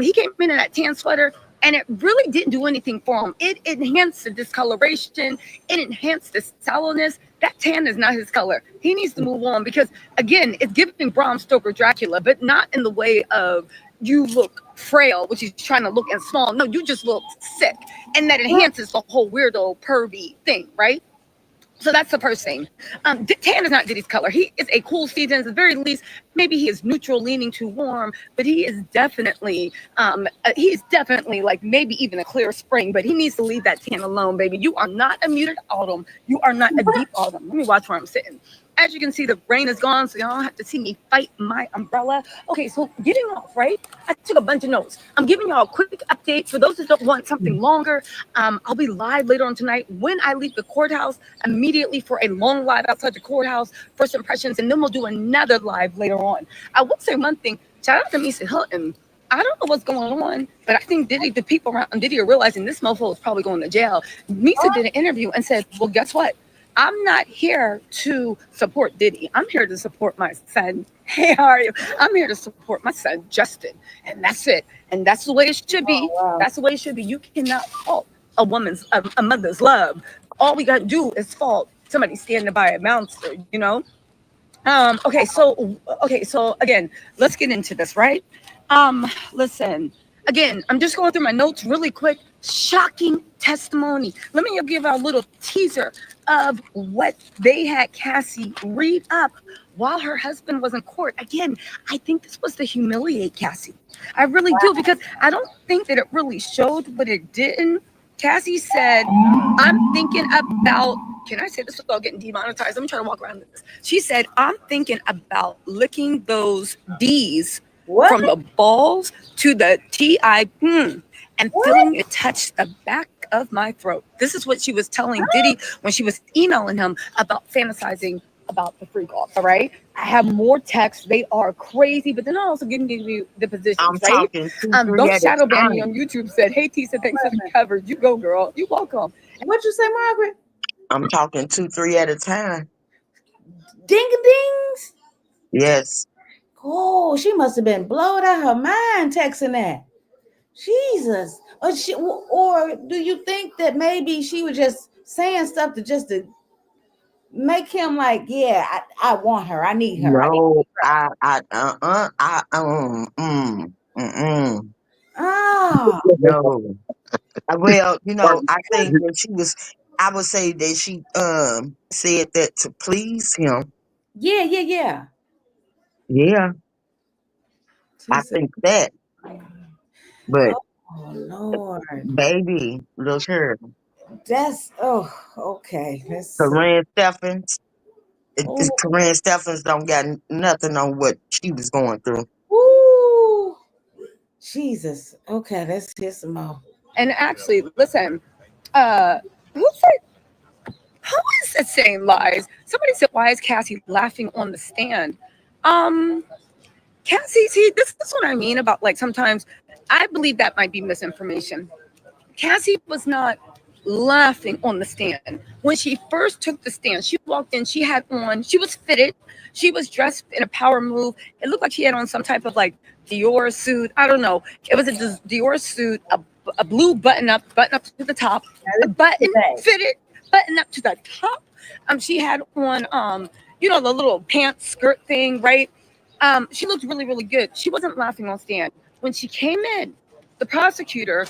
He came in that tan sweater. And it really didn't do anything for him. It enhanced the discoloration. It enhanced the sallowness. That tan is not his color. He needs to move on because, again, it's giving Bram Stoker Dracula, but not in the way of you look frail, which he's trying to look and small. No, you just look sick. And that enhances the whole weirdo, pervy thing, right? So that's the first thing. Tan is not Diddy's color. He is a cool season. At the very least, maybe he is neutral, leaning too warm, but he is definitely like maybe even a clear spring, but he needs to leave that tan alone, baby. You are not a muted autumn. You are not a deep autumn. Let me watch where I'm sitting. As you can see, the rain is gone, so y'all don't have to see me fight my umbrella. Okay, so getting off, right? I took a bunch of notes. I'm giving y'all a quick update. For those that don't want something longer, I'll be live later on tonight when I leave the courthouse, immediately for a long live outside the courthouse, first impressions, and then we'll do another live later on. I will say one thing. Shout out to Misa Hilton. I don't know what's going on, but I think the people around Diddy are realizing this mofo is probably going to jail. Misa did an interview and said, well, guess what? I'm not here to support Diddy. I'm here to support my son. Hey, how are you? I'm here to support my son, Justin. And that's it. And that's the way it should be. Oh, wow. That's the way it should be. You cannot fault a mother's love. All we got to do is fault somebody standing by a monster, you know? Okay, so again, let's get into this, right? Listen, again, I'm just going through my notes really quick. Shocking testimony. Let me give a little teaser of what they had Cassie read up while her husband was in court. Again, I think this was to humiliate Cassie. I really do, because I don't think that it really showed, but it didn't. Cassie said, I'm thinking about, can I say this without getting demonetized? Let me try to walk around this. She said, I'm thinking about licking those D's from the balls to the TI and feeling it touch the back of my throat. This is what she was telling Diddy when she was emailing him about fantasizing about the freak off. All right. I have more texts. They are crazy, but then I'm also giving you the positions, I'm right? talking Don't shadow ban me on YouTube. Said, hey, Tisa, thanks for the coverage. You go, girl. You welcome. What'd you say, Margaret? I'm talking 2, 3 at a time. Ding-a-dings. Yes. Oh, she must have been blowed out her mind texting that. Jesus. Or do you think that maybe she was just saying stuff to make him like, yeah, I want her. I need her. No, Ah, no. Well, I think that I would say that she said that to please him. yeah. Yeah, I think that. But Oh Lord. baby, look here. That's okay. Let's see. Corinne Stephens. Oh, Corinne Stephens don't got nothing on what she was going through. woo. Jesus. Okay, let's hear some more. And actually, listen, who said, who is it saying lies? Somebody said, why is Cassie laughing on the stand? Cassie, see, this is what I mean about like sometimes I believe that might be misinformation. Cassie was not laughing on the stand. When she first took the stand, she walked in, she was fitted, she was dressed in a power move. It looked like she had on some type of like Dior suit. I don't know. It was a Dior suit, a blue button up to the top, a button fitted, button up to the top. She had on, the little pants skirt thing, right? She looked really, really good. She wasn't laughing on stand. When she came in, the prosecutor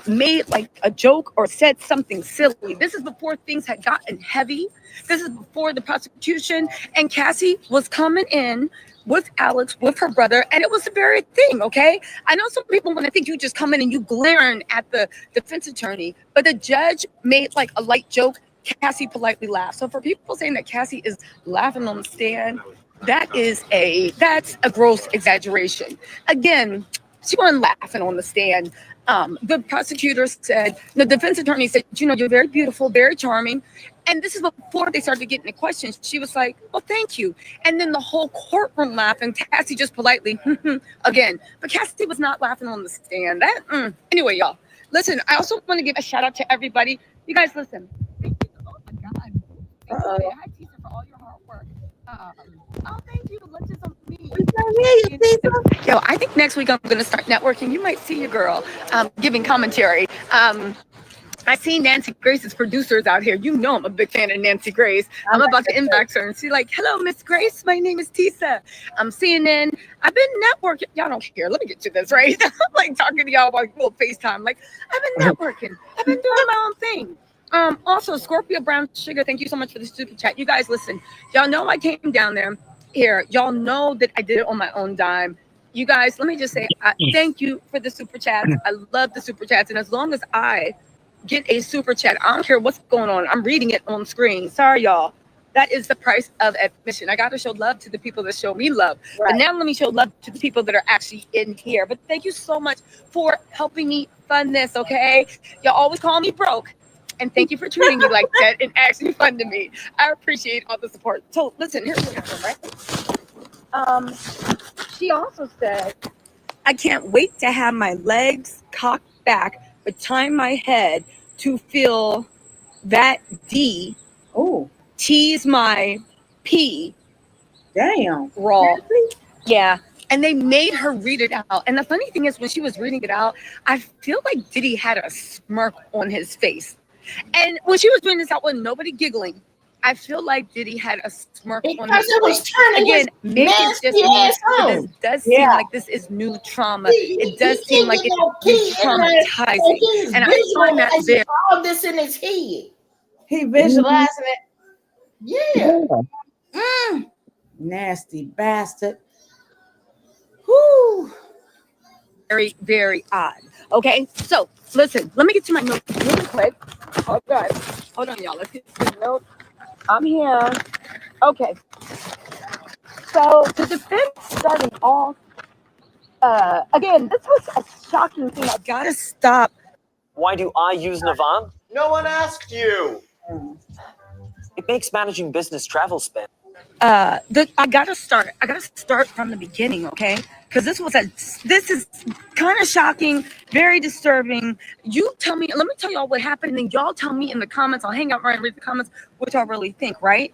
made like a joke or said something silly. This is before things had gotten heavy. This is before the prosecution. And Cassie was coming in with Alex, with her brother, and it was the very thing, okay? I know some people want to think you just come in and you glaring at the defense attorney, but the judge made like a light joke. Cassie politely laughed. So for people saying that Cassie is laughing on the stand, that's a gross exaggeration. Again, she wasn't laughing on the stand. The prosecutor said, the defense attorney said, you're very beautiful, very charming. And this is before they started getting the questions. She was like, well, thank you. And then the whole courtroom laughed, and Cassie just politely, again. But Cassie was not laughing on the stand. Anyway, y'all, listen, I also want to give a shout out to everybody. You guys, listen. Thank you. Oh, my God. Hi, Tisa, for all your hard work. Thank you. Lunch is on me. Yo, I think next week I'm going to start networking. You might see your girl giving commentary. I see Nancy Grace's producers out here. You know I'm a big fan of Nancy Grace. I'm about to inbox her and see like, hello, Miss Grace. My name is Tisa. I'm CNN. I've been networking. Y'all don't care. Let me get to this, right? I'm like talking to y'all about little FaceTime. Like, I've been networking. I've been doing my own thing. Also, Scorpio Brown Sugar, thank you so much for the super chat. You guys, listen, y'all know I came down there here. Y'all know that I did it on my own dime. You guys, let me just say, thank you for the super chats. I love the super chats. And as long as I get a super chat, I don't care what's going on. I'm reading it on screen. Sorry, y'all. That is the price of admission. I got to show love to the people that show me love. Right. But now let me show love to the people that are actually in here. But thank you so much for helping me fund this, okay? Y'all always call me broke. And thank you for treating me like that and actually funding me. I appreciate all the support. So listen, here's what happened, right? She also said, I can't wait to have my legs cocked back behind my head to feel that D tease my P. Damn. Raw. Yeah. And they made her read it out. And the funny thing is, when she was reading it out, I feel like Diddy had a smirk on his face. And when she was doing this out with nobody giggling, I feel like Diddy had a smirk on his face. Again, maybe it's just me. It does seem like this is new trauma. It does seem like it's traumatizing. And I find that very... all this in his head. He visualizing it. Yeah. Nasty bastard. Whoo. Very, very odd. Okay, so listen, let me get to my notes really quick. Hold on, y'all. Let's get to the notes. I'm here. Okay. So the defense starting off. Again, this was a shocking thing. I gotta stop. Why do I use Navan? No one asked you. It makes managing business travel spend. I gotta start from the beginning, okay? Because this is kind of shocking, very disturbing. You tell me, let me tell y'all what happened, and y'all tell me in the comments. I'll hang out right and read the comments, what y'all really think, right?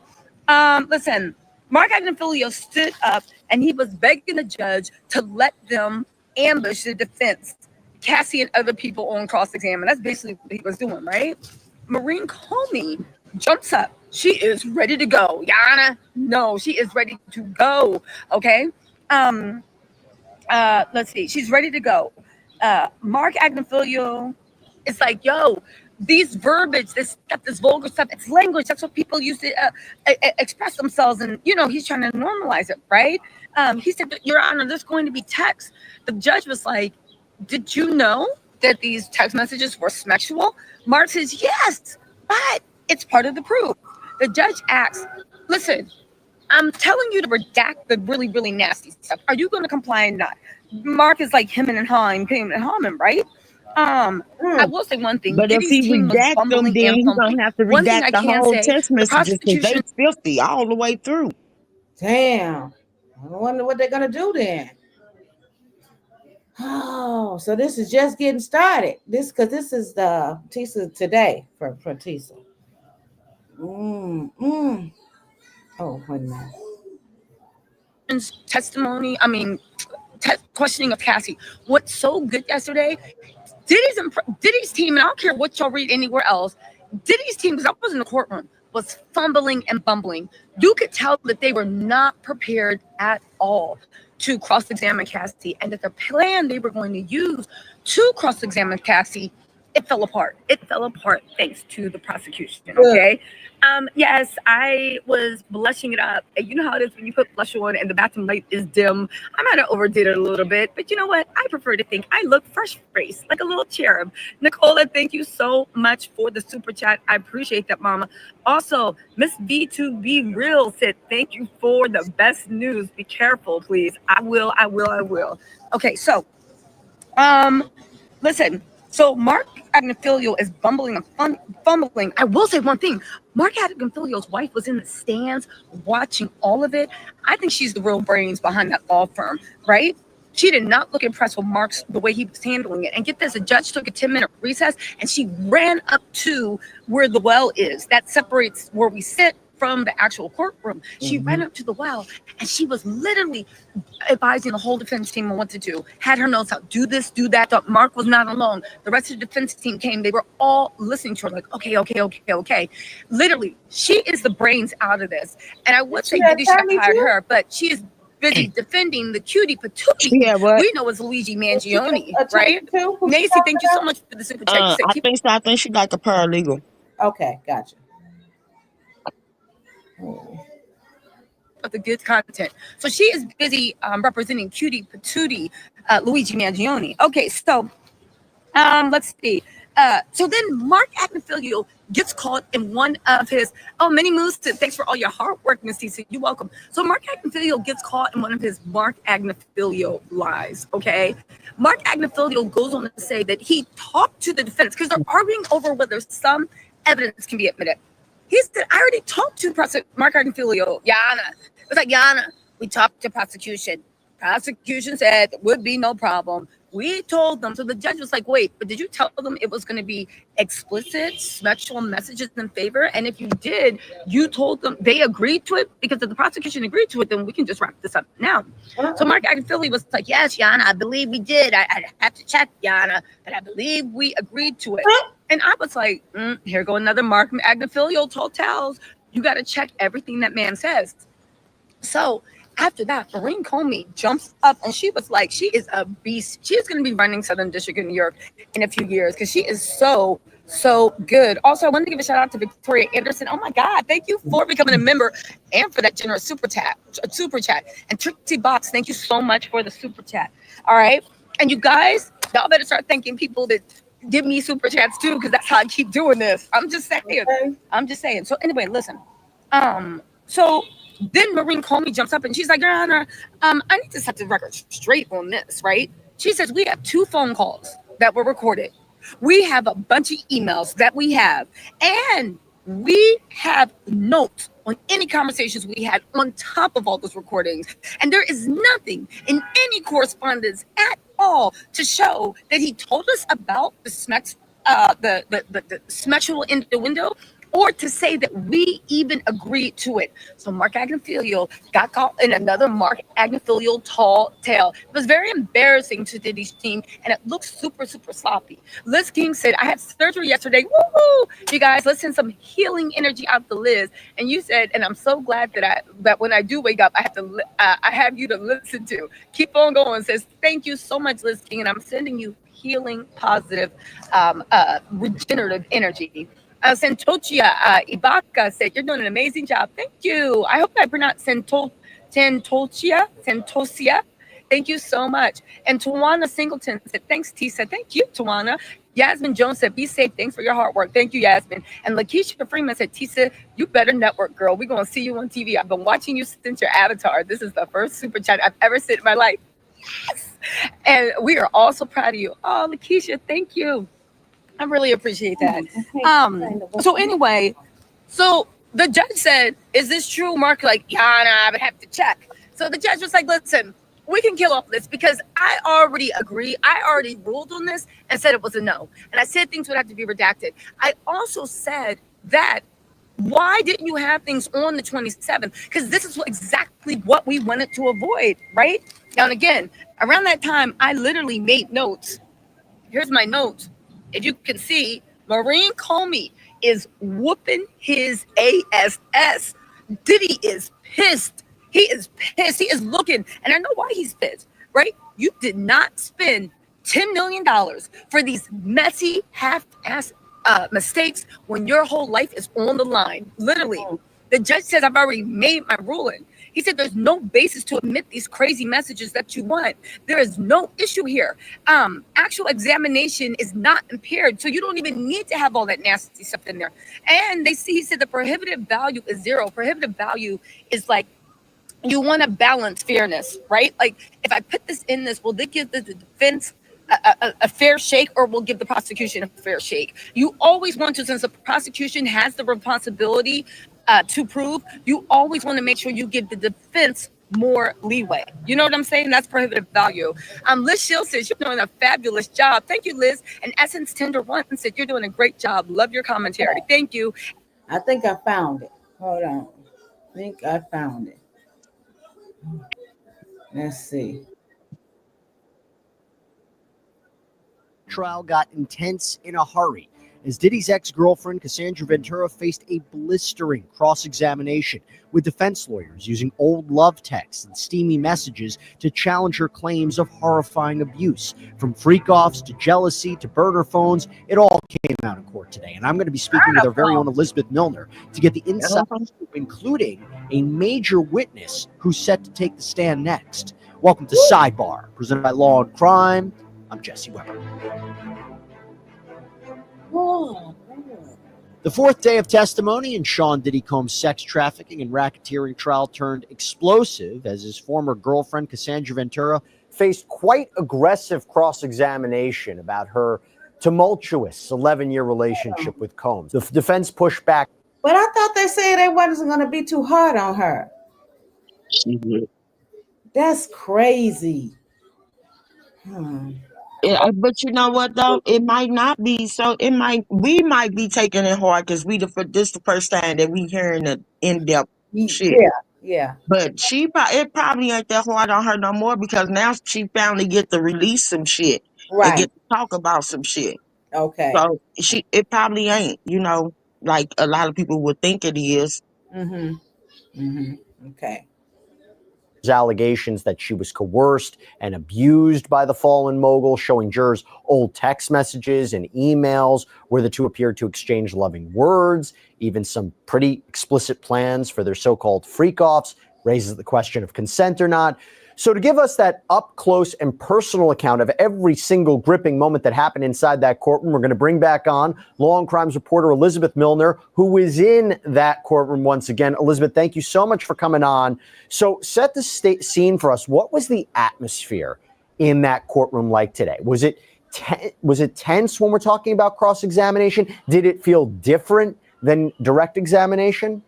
Listen, Mark Agnifilio stood up and he was begging the judge to let them ambush the defense, Cassie and other people on cross-examine. That's basically what he was doing, right? Maureen Comey jumps up. She is ready to go. Yana, no, she is ready to go. Okay. Let's see. She's ready to go. Mark Agnifilio is like, yo, these verbiage, this stuff, this vulgar stuff, it's language. That's what people use to express themselves. And, he's trying to normalize it, right? He said, Your Honor, there's going to be text. The judge was like, did you know that these text messages were sexual? Mark says, yes, but it's part of the proof. The judge asks, listen, I'm telling you to redact the really, really nasty stuff. Are you going to comply or not? Mark is like him and him, right? I will say one thing. But if Diddy's he team was redact them, bumbling then and he's fumbling. gonna have to One thing redact I the can whole say, text the messages because prosecution they filthy all the way through. Damn. I wonder what they're gonna do then. Oh, so this is just getting started. This is the Tisa today for Tisa. Oh, wait a minute. testimony, questioning of Cassie. What's so good yesterday, Diddy's team, and I don't care what y'all read anywhere else, Diddy's team, because I was in the courtroom, was fumbling and bumbling. You could tell that they were not prepared at all to cross-examine Cassie, and that the plan they were going to use to cross-examine Cassie, it fell apart. It fell apart thanks to the prosecution, okay? Yes, I was blushing it up. And you know how it is when you put blush on and the bathroom light is dim. I might have overdid it a little bit, but you know what? I prefer to think I look fresh-faced, like a little cherub. Nicola, thank you so much for the super chat. I appreciate that, Mama. Also, Miss B2B Real said, thank you for the best news. Be careful, please. I will. Okay, so, listen. So Mark Agnifilio is bumbling and fumbling. I will say one thing. Mark Agnifilio's wife was in the stands watching all of it. I think she's the real brains behind that law firm, right? She did not look impressed with Mark's the way he was handling it. And get this, a judge took a 10-minute recess and she ran up to where the well is. That separates where we sit from the actual courtroom. She ran up to the well and she was literally advising the whole defense team on what to do. Had her notes out, do this, do that. Mark was not alone. The rest of the defense team came. They were all listening to her like, okay. Literally, she is the brains out of this. And I would say Diddy should have hired her, but she is busy defending the cutie patootie we know as Luigi Mangione, right? Nancy, thank you so much for the super chat. I think she like a paralegal. Okay, gotcha. Of the good content. So she is busy representing cutie patootie Luigi Mangione. Okay, so let's see. So then Mark Agnifilio gets caught in one of his many moves. Thanks for all your hard work, Miss TC. You're welcome. So Mark Agnifilio gets caught in one of his Mark Agnifilio lies. Okay, Mark Agnifilio goes on to say that he talked to the defense because they're arguing over whether some evidence can be admitted. He said, I already talked to Mark Agnifilio, Yana. It was like, Yana, we talked to prosecution. Prosecution said there would be no problem. We told them. So the judge was like, wait, but did you tell them it was going to be explicit sexual messages in favor? And if you did, you told them they agreed to it? Because if the prosecution agreed to it, then we can just wrap this up now. So Mark Agnifilio was like, yes, Yana, I believe we did. I have to check, Yana, but I believe we agreed to it. And I was like, here go another Mark Agnifilio tall tales. You got to check everything that man says. So after that, Maureen Comey jumps up and she was like, she is a beast. She is going to be running Southern District in New York in a few years because she is so good. Also, I wanted to give a shout out to Victoria Anderson. Oh my God, thank you for becoming a member and for that generous super chat. And Trixie Box, thank you so much for the super chat. All right. And you guys, y'all better start thanking people that give me super chats too, because that's how I keep doing this. I'm just saying. So anyway, listen. So then Maureen Comey jumps up and she's like, Your Honor, I need to set the record straight on this, right? She says, we have 2 phone calls that were recorded. We have a bunch of emails that we have. And we have notes on any conversations we had on top of all those recordings. And there is nothing in any correspondence at all to show that he told us about the sexual innuendo, or to say that we even agreed to it. So Mark Agnifilio got caught in another Mark Agnifilio tall tale. It was very embarrassing to Diddy's team, and it looks super sloppy. Liz King said, I had surgery yesterday. Woo-hoo! You guys, let's send some healing energy out to Liz. And you said, and I'm so glad that when I do wake up, I have you to listen to. Keep on going. Says, thank you so much, Liz King, and I'm sending you healing, positive, regenerative energy. Santochia Ibaka said, you're doing an amazing job. Thank you. I hope I pronounced Santochia. Thank you so much. And Tawana Singleton said, thanks, T said, thank you, Tawana. Yasmin Jones said, be safe. Thanks for your hard work. Thank you, Yasmin. And Lakeisha Freeman said, Tisa, you better network, girl. We're going to see you on TV. I've been watching you since your avatar. This is the first super chat I've ever sent in my life. Yes. And we are all so proud of you. Oh, Lakeisha, thank you. I really appreciate that. So anyway, so the judge said, is this true? Mark, like, yeah, nah, I would have to check. So the judge was like, listen, we can kill off this because I already agree. I already ruled on this and said it was a no. And I said things would have to be redacted. I also said that why didn't you have things on the 27th? Because this is exactly what we wanted to avoid, right? Now, and again, around that time, I literally made notes. Here's my notes. If you can see, Maureen Comey is whooping his ass. Diddy is pissed. He is pissed. He is looking, and I know why he's pissed, right? You did not spend $10 million for these messy, half-ass mistakes when your whole life is on the line. Literally, the judge says, I've already made my ruling. He said there's no basis to admit these crazy messages that you want. There is no issue here. Actual examination is not impaired, so you don't even need to have all that nasty stuff in there. And he said the prohibitive value is zero. Prohibitive value is like, you want to balance fairness, right? Like, if I put this in this, will they give the defense a fair shake, or will give the prosecution a fair shake? You always want to, since the prosecution has the responsibility to prove, you always want to make sure you give the defense more leeway. You know what I'm saying? That's prohibitive value. Liz Shields says, you're doing a fabulous job. Thank you, Liz. And Essence Tender One said, you're doing a great job. Love your commentary. Thank you. I think I found it. Hold on. I think I found it. Let's see. Trial got intense in a hurry as Diddy's ex-girlfriend Cassandra Ventura faced a blistering cross-examination with defense lawyers using old love texts and steamy messages to challenge her claims of horrifying abuse. From freak-offs to jealousy to burner phones, it all came out in court today. And I'm going to be speaking with our very own Elizabeth Milner to get the inside scoop, including a major witness who's set to take the stand next. Welcome to Sidebar, presented by Law and Crime. I'm Jesse Weber. The fourth day of testimony in Sean Diddy Combs' sex trafficking and racketeering trial turned explosive as his former girlfriend, Cassandra Ventura, faced quite aggressive cross-examination about her tumultuous 11-year relationship with Combs. The defense pushed back. But I thought they said they wasn't going to be too hard on her. That's crazy. Yeah, but you know what though? It might not be. So we might be taking it hard because this the first time that we hearing the in-depth shit. Yeah. But it probably ain't that hard on her no more because now she finally get to release some shit and get to talk about some shit. Okay. So it probably ain't, like a lot of people would think it is. Okay. Allegations that she was coerced and abused by the fallen mogul, showing jurors old text messages and emails where the two appeared to exchange loving words, even some pretty explicit plans for their so-called freak-offs, raises the question of consent or not. So to give us that up-close and personal account of every single gripping moment that happened inside that courtroom, we're going to bring back on Law and Crimes reporter Elizabeth Milner, who is in that courtroom once again. Elizabeth, thank you so much for coming on. So set the scene for us. What was the atmosphere in that courtroom like today? Was it tense when we're talking about cross-examination? Did it feel different than direct examination?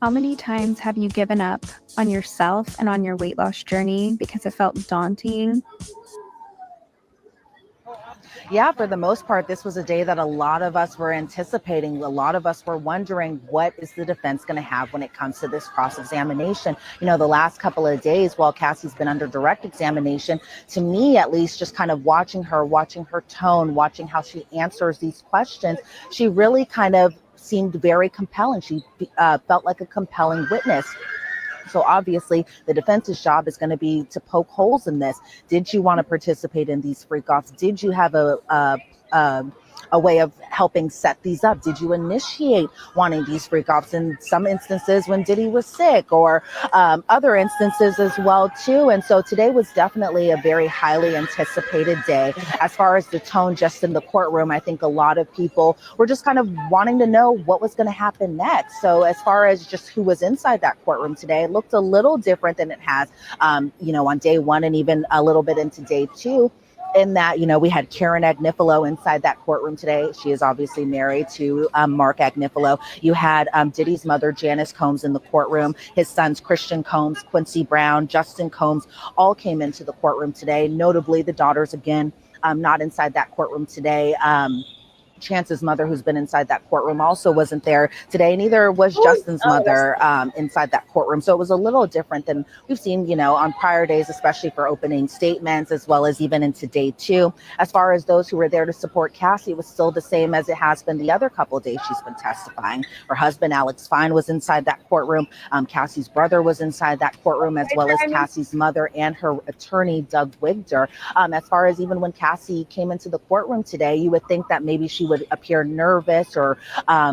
How many times have you given up on yourself and on your weight loss journey because it felt daunting? Yeah, for the most part, this was a day that a lot of us were anticipating. A lot of us were wondering, what is the defense going to have when it comes to this cross-examination? The last couple of days while Cassie's been under direct examination, to me at least, just kind of watching her tone, watching how she answers these questions, she really kind of seemed very compelling. She felt like a compelling witness. So obviously the defense's job is going to be to poke holes in this. Did you want to participate in these freak-offs? Did you have a a way of helping set these up? Did you initiate wanting these freak offs in some instances when Diddy was sick, or other instances as well too? And so today was definitely a very highly anticipated day. As far as the tone just in the courtroom, I think a lot of people were just kind of wanting to know what was going to happen next. So as far as just who was inside that courtroom today, it looked a little different than it has, on day one and even a little bit into day two. In that, we had Karen Agnifilo inside that courtroom today. She is obviously married to Mark Agnifilo. You had Diddy's mother, Janice Combs, in the courtroom. His sons, Christian Combs, Quincy Brown, Justin Combs, all came into the courtroom today. Notably, the daughters, again, not inside that courtroom today. Chance's mother, who's been inside that courtroom, also wasn't there today. Neither was Justin's mother inside that courtroom. So it was a little different than we've seen, on prior days, especially for opening statements, as well as even into day two. As far as those who were there to support Cassie, it was still the same as it has been the other couple of days she's been testifying. Her husband, Alex Fine, was inside that courtroom. Cassie's brother was inside that courtroom, as well as Cassie's mother and her attorney, Doug Wigder. As far as even when Cassie came into the courtroom today, you would think that maybe she would appear nervous or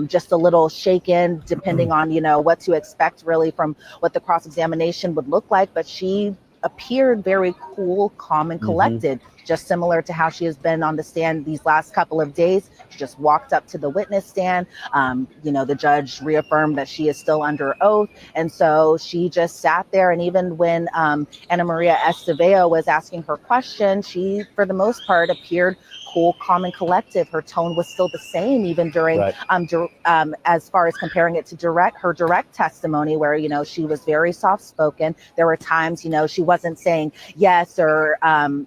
just a little shaken, depending on, what to expect really from what the cross-examination would look like. But she appeared very cool, calm, and collected, just similar to how she has been on the stand these last couple of days. She just walked up to the witness stand. The judge reaffirmed that she is still under oath. And so she just sat there. And even when Ana Maria Estevao was asking her question, she, for the most part, appeared cool, calm, and collective. Her tone was still the same, even during, as far as comparing it to her direct testimony, where, she was very soft-spoken. There were times, she wasn't saying yes or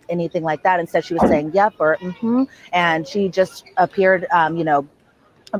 anything like that. Instead, she was saying yep or mm-hmm. And she just appeared,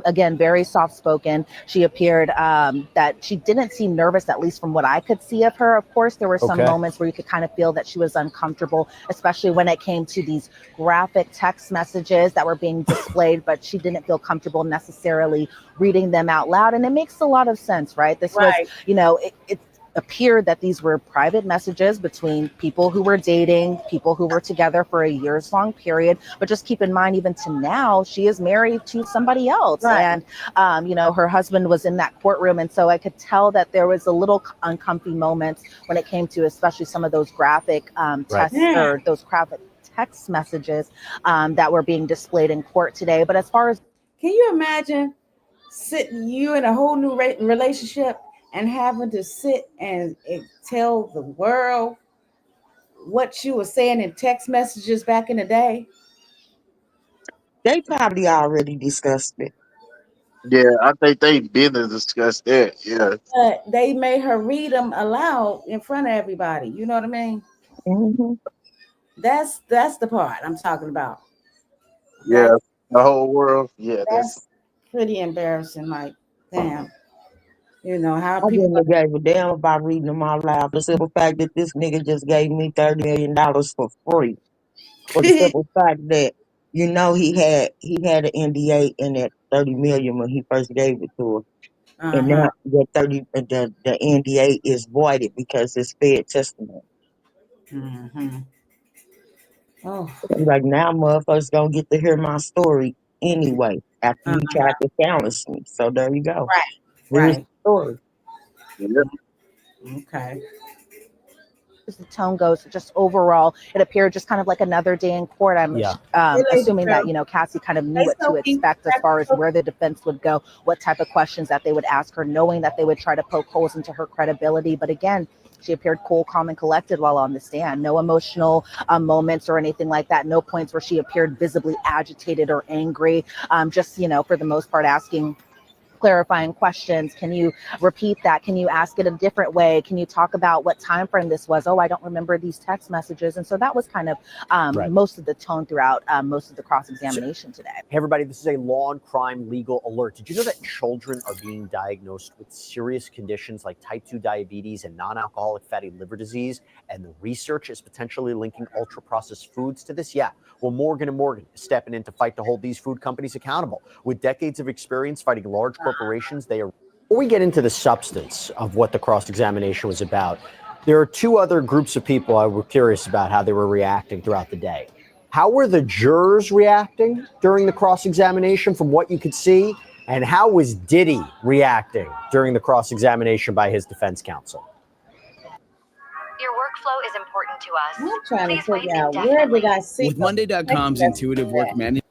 again, very soft-spoken. She appeared that she didn't seem nervous, at least from what I could see of her. Of course, there were some moments where you could kind of feel that she was uncomfortable, especially when it came to these graphic text messages that were being displayed, but she didn't feel comfortable necessarily reading them out loud. And it makes a lot of sense, right? This was, it appeared that these were private messages between people who were dating, people who were together for a years-long period. But just keep in mind, even to now, she is married to somebody else. And, her husband was in that courtroom. And so I could tell that there was a little uncomfy moments when it came to especially some of those graphic or those graphic text messages that were being displayed in court today. But as far as... Can you imagine you in a whole new relationship and having to sit and tell the world what you were saying in text messages back in the day? They probably already discussed it. Yeah, I think they been to discuss that. Yeah. But they made her read them aloud in front of everybody. You know what I mean? Mm-hmm. That's the part I'm talking about. Yeah, the whole world. Yeah, that's pretty embarrassing. Like, damn. How I people wouldn't have gave a damn about reading them out loud. The simple fact that this nigga just gave me $30 million for free. For the simple fact that, he had an NDA in that $30 million when he first gave it to her. And now the NDA is voided because it's fed testimony. Oh. Like, now motherfuckers gonna get to hear my story anyway after you tried to challenge me. So there you go. Here's the story. Okay. As the tone goes, just overall, it appeared just kind of like another day in court. I'm assuming that, Cassie kind of knew what to expect as far as where the defense would go, what type of questions that they would ask her, knowing that they would try to poke holes into her credibility. But again, she appeared cool, calm, and collected while on the stand. No emotional moments or anything like that. No points where she appeared visibly agitated or angry. Just, for the most part, asking clarifying questions. Can you repeat that? Can you ask it a different way? Can you talk about what time frame this was? Oh, I don't remember these text messages. And so that was kind of most of the tone throughout most of the cross-examination today. Hey everybody, this is a law and crime legal alert. Did you know that children are being diagnosed with serious conditions like type 2 diabetes and non-alcoholic fatty liver disease? And the research is potentially linking ultra-processed foods to this? Yeah. Well, Morgan & Morgan is stepping in to fight to hold these food companies accountable. With decades of experience fighting large corporations, they are... Before we get into the substance of what the cross-examination was about, there are two other groups of people I was curious about how they were reacting throughout the day. How were the jurors reacting during the cross-examination from what you could see? And how was Diddy reacting during the cross-examination by his defense counsel? Your workflow is important to us. I'm trying to Please wait figure out where did I see With Monday.com's intuitive work management.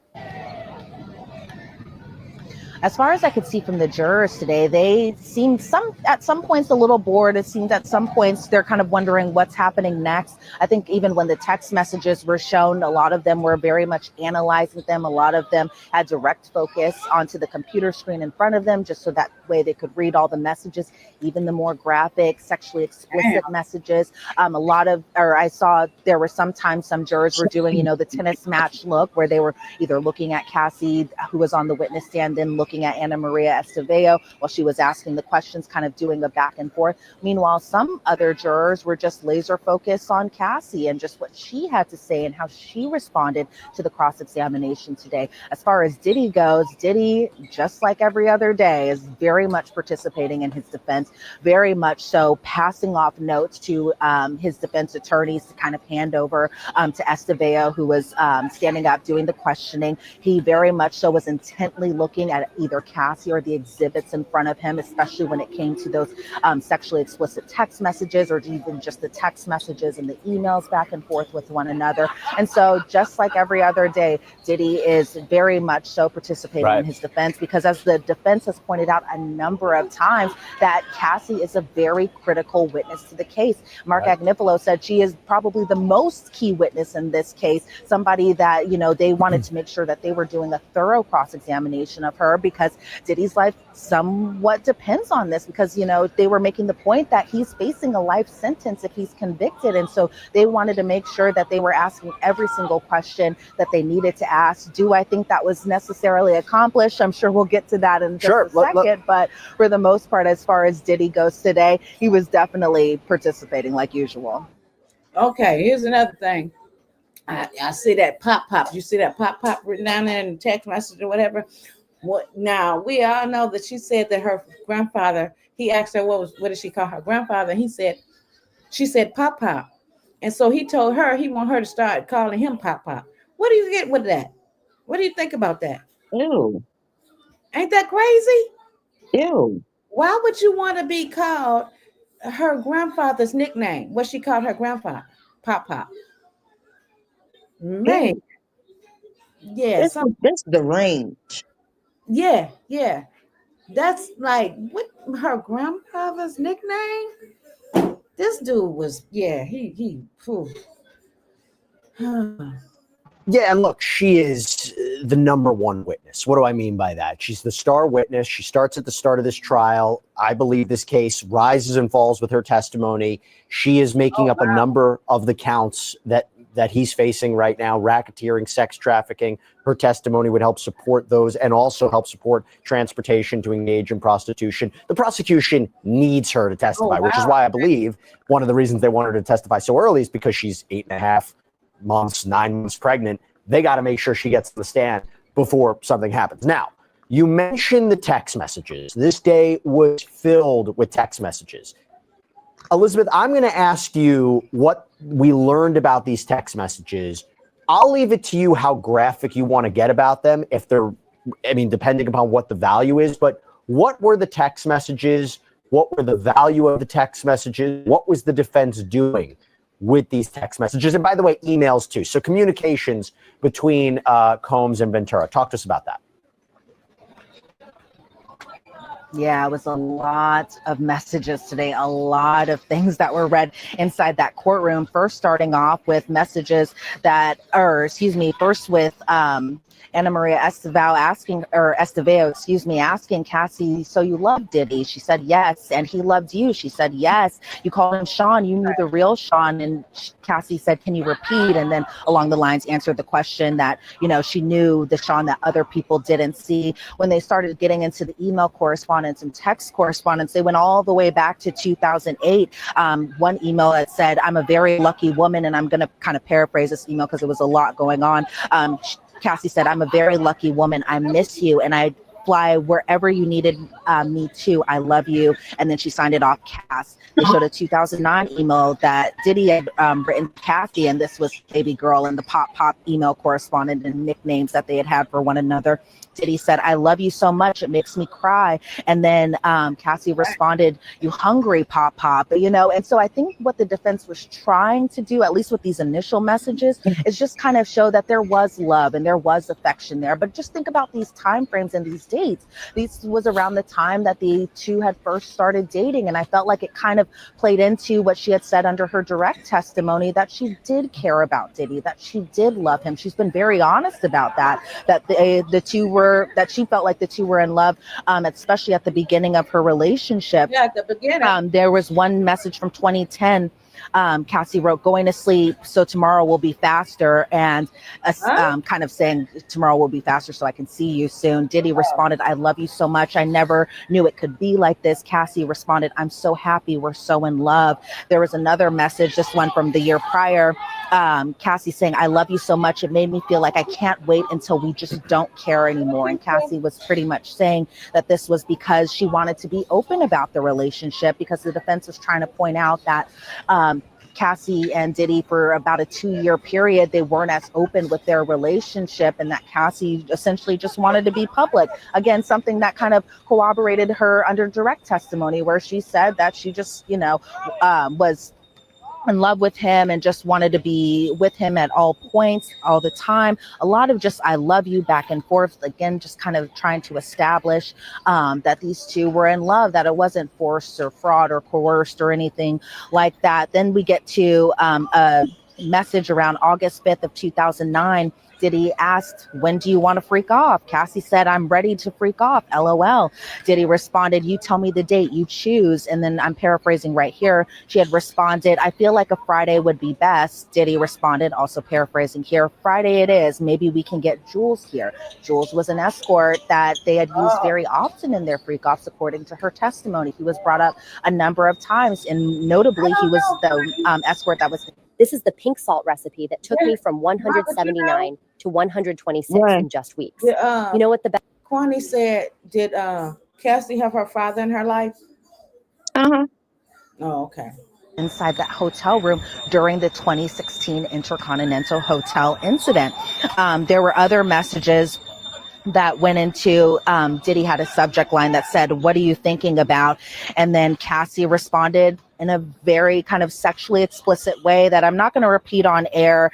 As far as I could see from the jurors today, they seemed at some points a little bored. It seemed at some points they're kind of wondering what's happening next. I think even when the text messages were shown, a lot of them were very much analyzing them. A lot of them had direct focus onto the computer screen in front of them, just so that way they could read all the messages, even the more graphic, sexually explicit messages. I saw there were sometimes some jurors were doing, the tennis match look, where they were either looking at Cassie, who was on the witness stand, then looking at Ana Maria Estevao while she was asking the questions, kind of doing a back and forth. Meanwhile, some other jurors were just laser focused on Cassie and just what she had to say and how she responded to the cross-examination today. As far as Diddy goes, Diddy, just like every other day, is very much participating in his defense, very much so passing off notes to his defense attorneys to kind of hand over to Estevao, who was standing up doing the questioning. He very much so was intently looking at either Cassie or the exhibits in front of him, especially when it came to those sexually explicit text messages, or even just the text messages and the emails back and forth with one another. And so just like every other day, Diddy is very much so participating in his defense, because as the defense has pointed out a number of times, that Cassie is a very critical witness to the case. Mark Agnifilo said she is probably the most key witness in this case, somebody that, they wanted to make sure that they were doing a thorough cross-examination of her, because Diddy's life somewhat depends on this, because, they were making the point that he's facing a life sentence if he's convicted. And so they wanted to make sure that they were asking every single question that they needed to ask. Do I think that was necessarily accomplished? I'm sure we'll get to that in just a second. But for the most part, as far as Diddy goes today, he was definitely participating like usual. Okay, here's another thing. I see that pop. You see that pop written down there in the text message or whatever. Now we all know that she said that her grandfather, he asked her what did she call her grandfather? She said pop. And so he told her he want her to start calling him pop. What do you get with that? What do you think about that? Ew. Ain't that crazy? Ew. Why would you want to be called her grandfather's nickname? What she called her grandfather? Pop. Man. Yeah. That's the range. Yeah. That's like what her grandfather's nickname. This dude was, he. Yeah, and look, she is the number one witness. What do I mean by that? She's the star witness. She starts at the start of this trial. I believe this case rises and falls with her testimony. She is making up a number of the counts that he's facing right now: racketeering, sex trafficking. Her testimony would help support those, and also help support transportation to engage in prostitution. The prosecution needs her to testify, which is why I believe one of the reasons they want her to testify so early is because she's 8.5 months, 9 months pregnant. They got to make sure she gets to the stand before something happens. Now, you mentioned the text messages. This day was filled with text messages. Elizabeth, I'm going to ask you what we learned about these text messages. I'll leave it to you how graphic you want to get about them, depending upon what the value is. But what were the text messages? What were the value of the text messages? What was the defense doing with these text messages? And by the way, emails too. So communications between Combs and Ventura. Talk to us about that. Yeah, it was a lot of messages today, a lot of things that were read inside that courtroom. First, starting off with messages first with Ana Maria Estevao asking Cassie, so you loved Diddy? She said yes. And he loved you? She said yes. You called him Sean. You knew the real Sean. And Cassie said, can you repeat? And then along the lines answered the question that, she knew the Sean that other people didn't see. When they started getting into the email correspondence and text correspondence, they went all the way back to 2008. One email that said, I'm a very lucky woman. And I'm going to kind of paraphrase this email because it was a lot going on. Cassie said, I'm a very lucky woman. I miss you. And I fly wherever you needed me to. I love you. And then she signed it off Cass. They showed a 2009 email that Diddy had written Cassie, and this was baby girl and the pop email correspondent and nicknames that they had for one another. Diddy said, I love you so much. It makes me cry. And then Cassie responded, you hungry, pop. You know, and so I think what the defense was trying to do, at least with these initial messages, is just kind of show that there was love and there was affection there. But just think about these time frames and these dates. This was around the time that the two had first started dating. And I felt like it kind of played into what she had said under her direct testimony, that she did care about Diddy, that she did love him. She's been very honest about that the two were, that she felt like the two were in love, especially at the beginning of her relationship. Yeah, at the beginning. There was one message from 2010. Cassie wrote, going to sleep, so tomorrow will be faster, and kind of saying tomorrow will be faster so I can see you soon. Diddy responded, I love you so much. I never knew it could be like this. Cassie responded, I'm so happy. We're so in love. There was another message, this one from the year prior. Cassie saying, I love you so much. It made me feel like I can't wait until we just don't care anymore. And Cassie was pretty much saying that this was because she wanted to be open about the relationship, because the defense was trying to point out that Cassie and Diddy, for about a 2-year period, they weren't as open with their relationship, and that Cassie essentially just wanted to be public. Again, something that kind of corroborated her under direct testimony, where she said that she just, was in love with him and just wanted to be with him at all points, all the time. A lot of just I love you back and forth, again, just kind of trying to establish that these two were in love, that it wasn't forced or fraud or coerced or anything like that. Then we get to a message around August 5th of 2009. Diddy asked, when do you want to freak off? Cassie said, I'm ready to freak off, LOL. Diddy responded, you tell me the date, you choose. And then I'm paraphrasing right here. She had responded, I feel like a Friday would be best. Diddy responded, also paraphrasing here, Friday it is. Maybe we can get Jules here. Jules was an escort that they had used very often in their freak offs, according to her testimony. He was brought up a number of times, and notably, he was the escort that was. This is the pink salt recipe that took me from 179 to 126 in just weeks. You know what the best? Kwani said, did Cassie have her father in her life? Uh-huh. Oh, okay. Inside that hotel room during the 2016 Intercontinental Hotel incident. There were other messages that went into, Diddy had a subject line that said, what are you thinking about? And then Cassie responded in a very kind of sexually explicit way that I'm not going to repeat on air.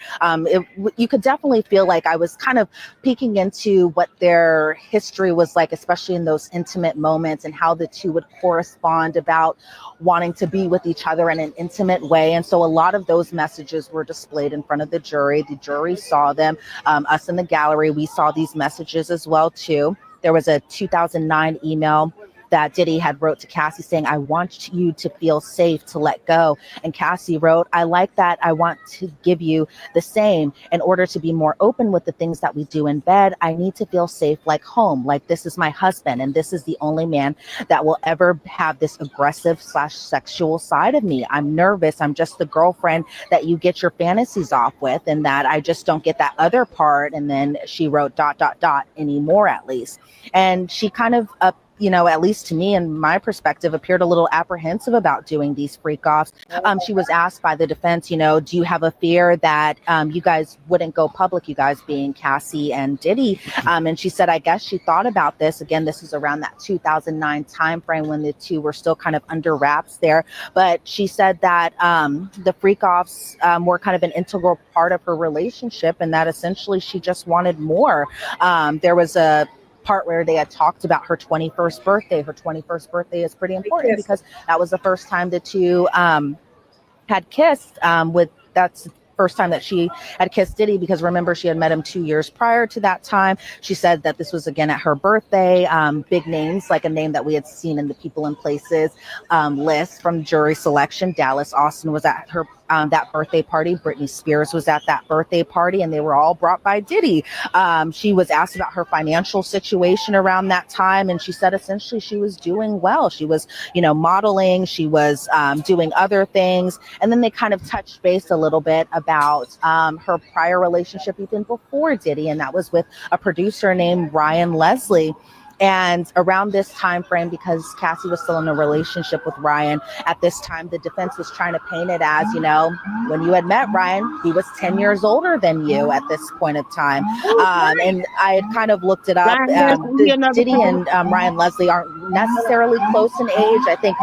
You could definitely feel like I was kind of peeking into what their history was like, especially in those intimate moments, and how the two would correspond about wanting to be with each other in an intimate way. And so a lot of those messages were displayed in front of the jury. The jury saw them. Us in the gallery, we saw these messages as well too. There was a 2009 email that Diddy had wrote to Cassie saying, I want you to feel safe to let go. And Cassie wrote, I like that. I want to give you the same. In order to be more open with the things that we do in bed, I need to feel safe like home, like this is my husband. And this is the only man that will ever have this aggressive / sexual side of me. I'm nervous. I'm just the girlfriend that you get your fantasies off with, and that I just don't get that other part. And then she wrote ... anymore, at least. And she kind of at least to me and my perspective, appeared a little apprehensive about doing these freak offs. She was asked by the defense, do you have a fear that you guys wouldn't go public, you guys being Cassie and Diddy? And she said, I guess she thought about this. Again, this was around that 2009 timeframe when the two were still kind of under wraps there. But she said that the freak offs were kind of an integral part of her relationship, and that essentially she just wanted more. There was a part where they had talked about her 21st birthday. Her 21st birthday is pretty important because that was the first time the two had kissed. That's the first time that she had kissed Diddy, because remember, she had met him 2 years prior to that time. She said that this was again at her birthday. Big names, like a name that we had seen in the People and Places list from jury selection. Dallas Austin was at her that birthday party. Britney Spears was at that birthday party, and they were all brought by Diddy. She was asked about her financial situation around that time, and she said essentially she was doing well. She was, modeling. She was doing other things. And then they kind of touched base a little bit about her prior relationship even before Diddy, and that was with a producer named Ryan Leslie. And around this time frame, because Cassie was still in a relationship with Ryan, at this time, the defense was trying to paint it as, you know, when you had met Ryan, he was 10 years older than you at this point of time. And I had kind of looked it up. Diddy and Ryan Leslie aren't necessarily close in age. I think.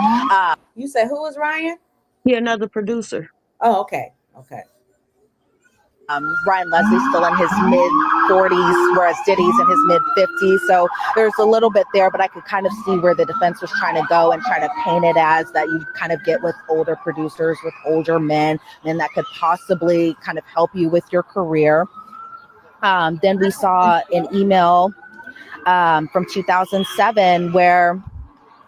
You said who is Ryan? He another producer. Oh, okay. Okay. Ryan Leslie's still in his mid 40s, whereas Diddy's in his mid 50s. So there's a little bit there, but I could kind of see where the defense was trying to go and try to paint it as that you kind of get with older producers, with older men, and that could possibly kind of help you with your career. Then we saw an email from 2007 where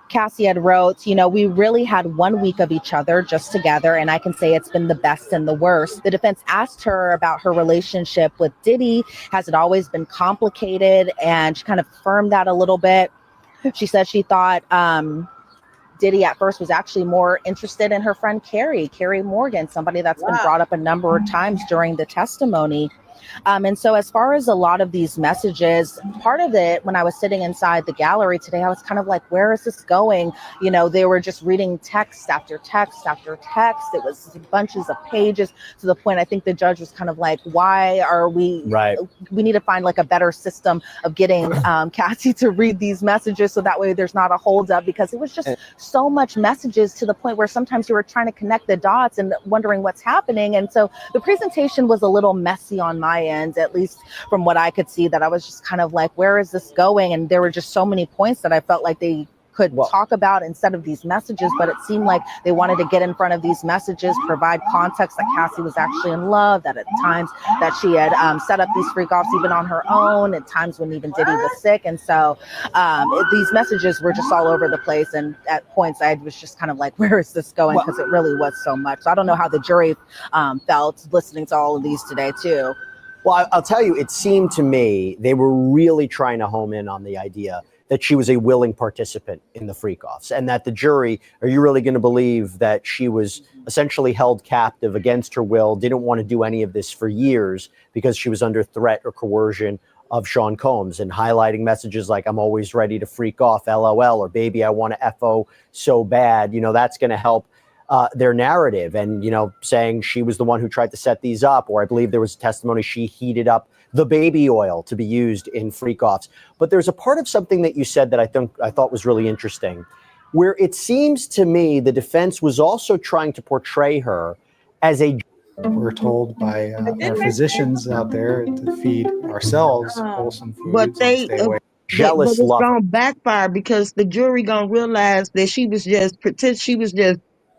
Cassie had wrote, you know, we really had 1 week of each other just together, and I can say it's been the best and the worst. The defense asked her about her relationship with Diddy. Has it always been complicated? And she kind of affirmed that a little bit. She said she thought Diddy at first was actually more interested in her friend Carrie Morgan, somebody that's been brought up a number of times during the testimony. And so as far as a lot of these messages, part of it, when I was sitting inside the gallery today, I was kind of like, where is this going? You know, they were just reading text after text after text. It was bunches of pages to the point I think the judge was kind of like, why are we, we need to find like a better system of getting Cassie to read these messages so that way there's not a holdup, because it was just so much messages to the point where sometimes you were trying to connect the dots and wondering what's happening. And so the presentation was a little messy on my end, at least from what I could see, that I was just kind of like, where is this going? And there were just so many points that I felt like they could talk about instead of these messages, but it seemed like they wanted to get in front of these messages, provide context that Cassie was actually in love, that at times that she had set up these freak offs even on her own, at times when even Diddy was sick. And so these messages were just all over the place. And at points I was just kind of like, where is this going? Because it really was so much. So I don't know how the jury felt listening to all of these today too. Well, I'll tell you, it seemed to me they were really trying to home in on the idea that she was a willing participant in the freak-offs, and that the jury, are you really going to believe that she was essentially held captive against her will, didn't want to do any of this for years because she was under threat or coercion of Sean Combs, and highlighting messages like, I'm always ready to freak off, LOL, or baby, I want to FO so bad. You know, that's going to help their narrative, and, you know, saying she was the one who tried to set these up, or I believe there was testimony she heated up the baby oil to be used in freak-offs. But there's a part of something that you said that I thought was really interesting, where it seems to me the defense was also trying to portray her as a... We're told by our physicians out there to feed ourselves wholesome foods, but they and stay away. Jealous but it's lover. gonna backfire, because the jury gonna realize that she was just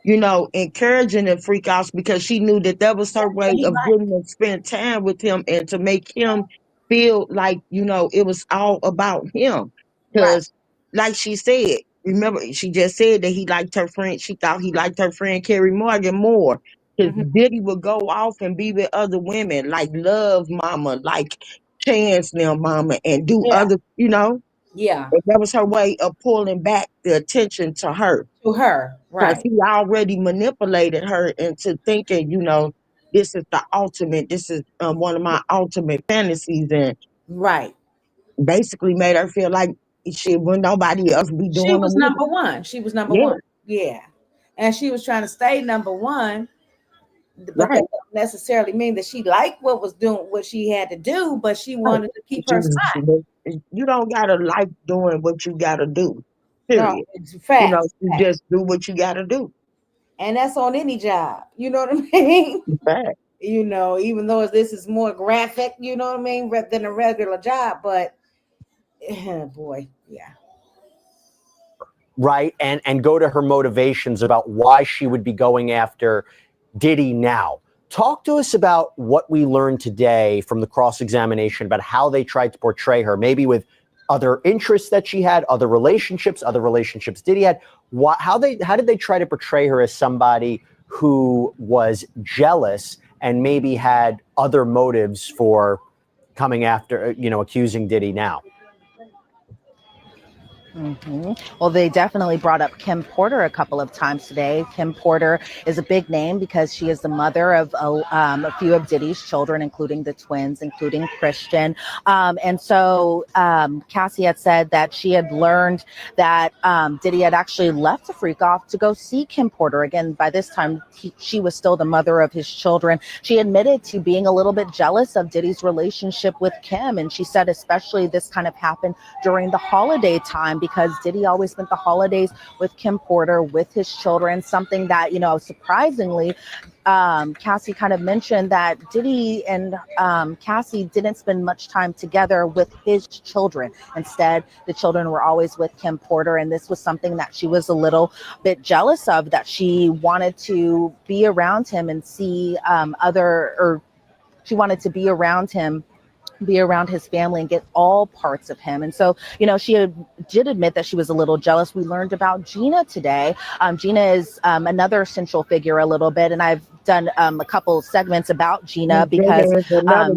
you know, encouraging the freak outs, because she knew that was her way of getting to spend time with him and to make him feel like, you know, it was all about him. Because like she said, remember, she just said that he liked her friend. She thought he liked her friend Carrie Morgan more. Because Diddy would go off and be with other women, like Love Mama, like Chance Now Mama, and do other, you know. Yeah. And that was her way of pulling back the attention to her. Because he already manipulated her into thinking, you know, this is the ultimate, this is one of my ultimate fantasies. And basically made her feel like she would nobody else be doing. She was number one. She was number one. Yeah. And she was trying to stay number one. But that doesn't necessarily mean that she liked what she had to do, but she wanted to keep her spot. You don't gotta like doing what you gotta do. Period. No, it's facts. You know, you just do what you gotta do. And that's on any job. You know what I mean? Fact. You know, even though this is more graphic, you know what I mean, than a regular job, but boy, yeah. Right, and go to her motivations about why she would be going after Diddy now. Talk to us about what we learned today from the cross-examination about how they tried to portray her, maybe with other interests that she had, other relationships Diddy had. How did they try to portray her as somebody who was jealous and maybe had other motives for coming after, you know, accusing Diddy now? Well, they definitely brought up Kim Porter a couple of times today. Kim Porter is a big name because she is the mother of a few of Diddy's children, including the twins, including Christian. And so Cassie had said that she had learned that Diddy had actually left the freak off to go see Kim Porter. Again, by this time, she was still the mother of his children. She admitted to being a little bit jealous of Diddy's relationship with Kim. And she said especially this kind of happened during the holiday time, because Diddy always spent the holidays with Kim Porter, with his children, something that, surprisingly, Cassie kind of mentioned that Diddy and Cassie didn't spend much time together with his children. Instead, the children were always with Kim Porter. And this was something that she was a little bit jealous of, that she wanted to be around him and see she wanted to be around him, be around his family and get all parts of him. And so, she did admit that she was a little jealous. We learned about Gina today. Gina is another central figure a little bit. And I've done a couple segments about Gina because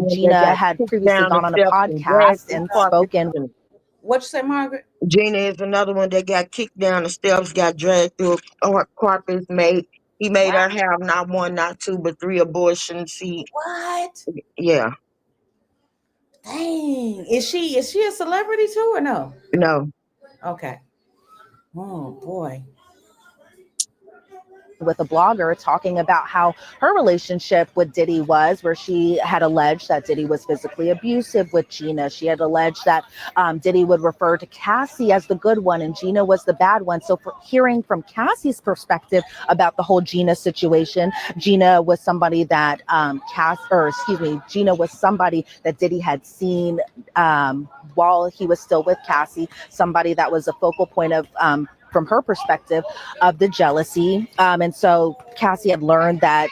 Gina had previously gone on a podcast and spoken. What you say, Margaret? Gina is another one that got kicked down the steps, got dragged through a carpet. He made her have not one, not two, but 3 abortions. What? Yeah. Dang. Is she a celebrity too or no? No. Okay. Oh boy. With a blogger talking about how her relationship with Diddy was, where she had alleged that Diddy was physically abusive with Gina. She had alleged that Diddy would refer to Cassie as the good one and Gina was the bad one. So for hearing from Cassie's perspective about the whole Gina situation, Gina was somebody that Gina was somebody that Diddy had seen while he was still with Cassie, somebody that was a focal point of from her perspective of the jealousy. And so Cassie had learned that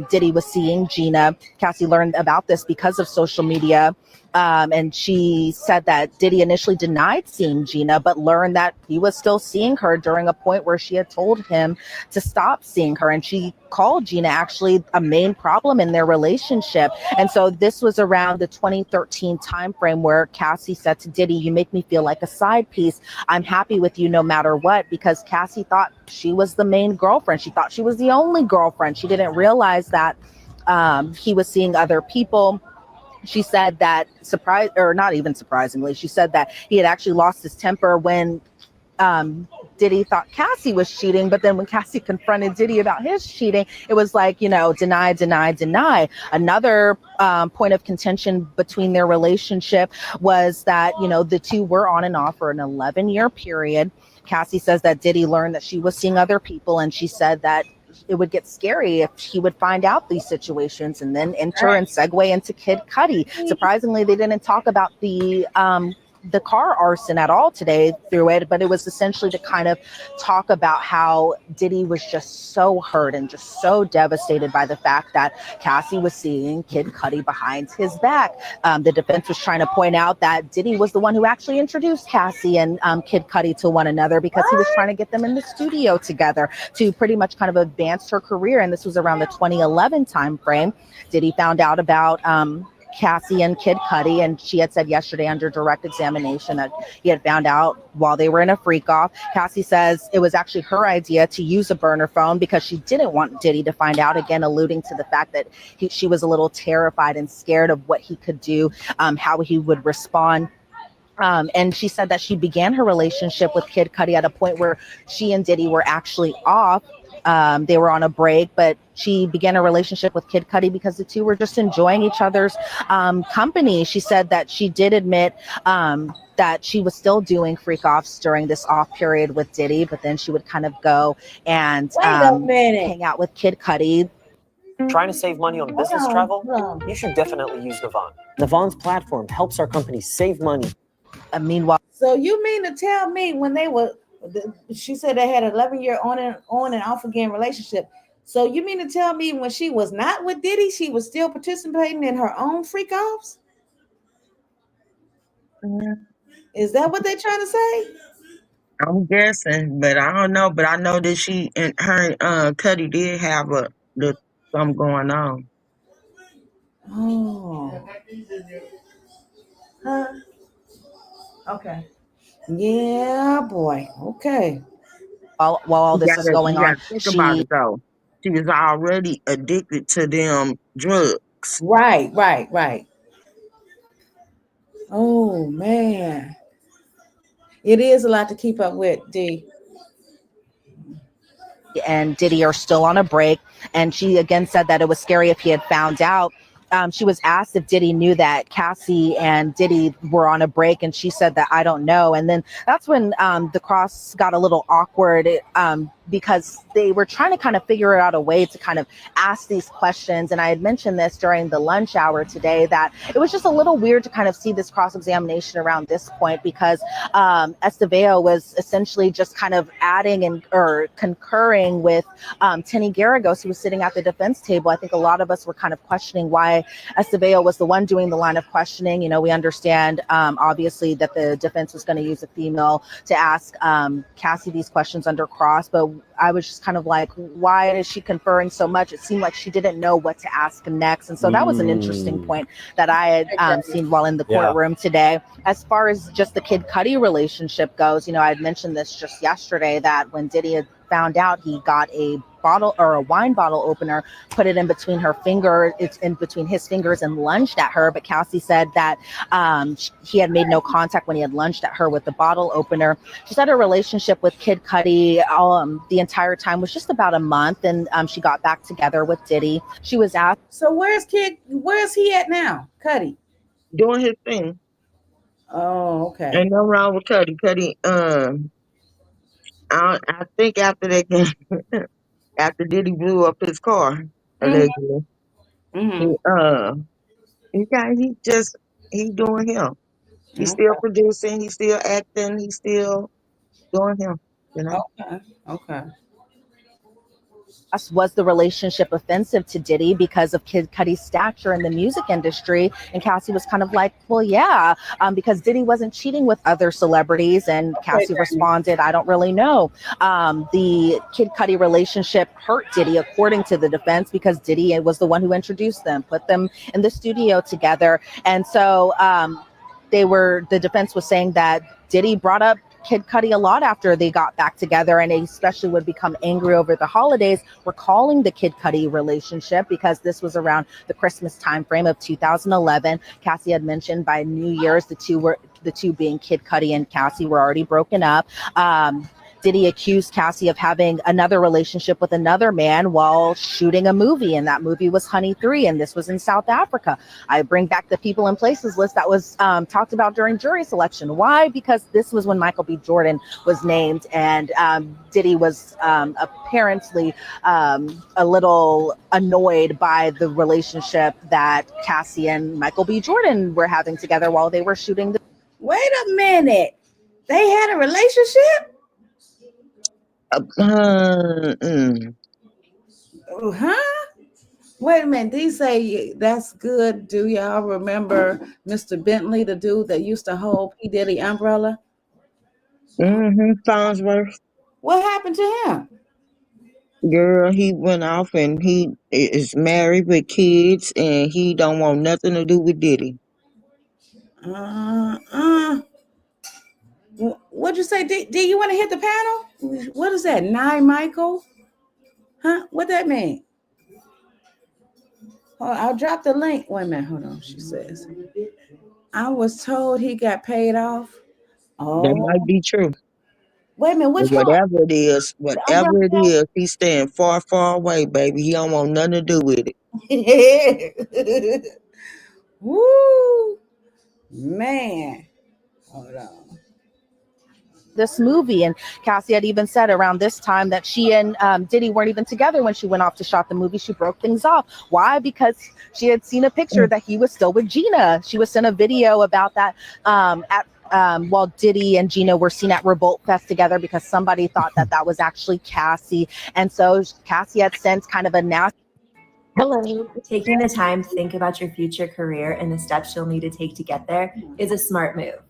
Diddy was seeing Gina. Cassie learned about this because of social media. And she said that Diddy initially denied seeing Gina, but learned that he was still seeing her during a point where she had told him to stop seeing her. And she called Gina actually a main problem in their relationship. And so this was around the 2013 timeframe where Cassie said to Diddy, "You make me feel like a side piece. I'm happy with you no matter what," because Cassie thought she was the main girlfriend. She thought she was the only girlfriend. She didn't realize that he was seeing other people. She said that not even surprisingly, she said that he had actually lost his temper when Diddy thought Cassie was cheating. But then when Cassie confronted Diddy about his cheating, it was like, deny, deny, deny. Another point of contention between their relationship was that, the two were on and off for an 11-year period. Cassie says that Diddy learned that she was seeing other people, and she said that it would get scary if he would find out these situations and then enter and segue into Kid Cudi. Surprisingly, they didn't talk about the car arson at all today through it, but it was essentially to kind of talk about how Diddy was just so hurt and just so devastated by the fact that Cassie was seeing Kid Cudi behind his back. The defense was trying to point out that Diddy was the one who actually introduced Cassie and Kid Cudi to one another because he was trying to get them in the studio together to pretty much kind of advance her career. And this was around the 2011 time frame. Diddy found out about Cassie and Kid Cudi, and she had said yesterday under direct examination that he had found out while they were in a freak off. Cassie says it was actually her idea to use a burner phone because she didn't want Diddy to find out, again alluding to the fact that she was a little terrified and scared of what he could do, how he would respond. And she said that she began her relationship with Kid Cudi at a point where she and Diddy were actually off. They were on a break, but she began a relationship with Kid Cudi because the two were just enjoying each other's company. She said that she did admit that she was still doing freak offs during this off period with Diddy, but then she would kind of go and hang out with Kid Cudi. Trying to save money on business travel? You should definitely use Navan. Navan's platform helps our companies save money. Meanwhile, so you mean to tell me when they were, she said they had an 11-year on and off again relationship. So you mean to tell me when she was not with Diddy, she was still participating in her own freak offs? Is that what they're trying to say? I'm guessing, but I don't know. But I know that she and her Cudi did have something going on. Oh. Huh? Okay. Yeah, boy. Okay. While all this is going You on, gotta think about it though. She was already addicted to them drugs. Right. Oh man. It is a lot to keep up with, D. and Diddy are still on a break. And she again said that it was scary if he had found out. She was asked if Diddy knew that Cassie and Diddy were on a break, and she said that I don't know. And then that's when the cross got a little awkward because they were trying to kind of figure out a way to kind of ask these questions. And I had mentioned this during the lunch hour today, that it was just a little weird to kind of see this cross-examination around this point, because Estevao was essentially just kind of adding or concurring with Tenny Garagos, who was sitting at the defense table. I think a lot of us were kind of questioning why Estevao was the one doing the line of questioning. You know, we understand obviously that the defense was going to use a female to ask Cassie these questions under cross, but I was just kind of like, why is she conferring so much? It seemed like she didn't know what to ask next. And so that was an interesting point that I had seen while in the courtroom today. As far as just the Kid Cudi relationship goes, you know, I had mentioned this just yesterday, that when Diddy had found out, he got a bottle or a wine bottle opener, put it in between her finger, it's in between his fingers, and lunged at her. But Cassie said that he had made no contact when he had lunged at her with the bottle opener. She said her relationship with Kid Cudi the entire time was just about a month, and she got back together with Diddy. She was asked, so where's he at now? Cudi doing his thing. Oh, okay. Ain't no wrong with Cudi. Cudi, I think after that, after Diddy blew up his car, allegedly, he doing him. He's still producing. He's still acting. He's still doing him. You know. Okay. Was the relationship offensive to Diddy because of Kid Cudi's stature in the music industry? And Cassie was kind of like, well, yeah, because Diddy wasn't cheating with other celebrities. And Cassie responded, I don't really know. The Kid Cudi relationship hurt Diddy, according to the defense, because Diddy was the one who introduced them, put them in the studio together. And so the defense was saying that Diddy brought up Kid Cudi a lot after they got back together, and especially would become angry over the holidays, recalling the Kid Cudi relationship, because this was around the Christmas timeframe of 2011. Cassie had mentioned by New Year's, the two being Kid Cudi and Cassie were already broken up. Diddy accused Cassie of having another relationship with another man while shooting a movie, and that movie was Honey 3, and this was in South Africa. I bring back the people and places list that was talked about during jury selection. Why? Because this was when Michael B. Jordan was named, and Diddy was apparently a little annoyed by the relationship that Cassie and Michael B. Jordan were having together while they were shooting. Wait a minute. They had a relationship? Wait a minute. These say that's good. Do y'all remember Mr. Bentley, the dude that used to hold P. Diddy umbrella? Farnsworth. What happened to him? Girl, he went off and he is married with kids, and he don't want nothing to do with Diddy. What'd you say? Do you want to hit the panel? What is that? Michael? Huh? What that mean? I'll drop the link. Wait a minute. Hold on. She says, I was told he got paid off. Oh, that might be true. Wait a minute. Which whatever it is, he's staying far, far away, baby. He don't want nothing to do with it. Woo, man. Hold on. This movie, and Cassie had even said around this time that she and Diddy weren't even together when she went off to shot the movie. She broke things off. Why? Because she had seen a picture that he was still with Gina. She was sent a video about that while Diddy and Gina were seen at Revolt Fest together, because somebody thought that was actually Cassie. And so Cassie had sent kind of a nasty. Hello. Taking the time to think about your future career and the steps you'll need to take to get there is a smart move.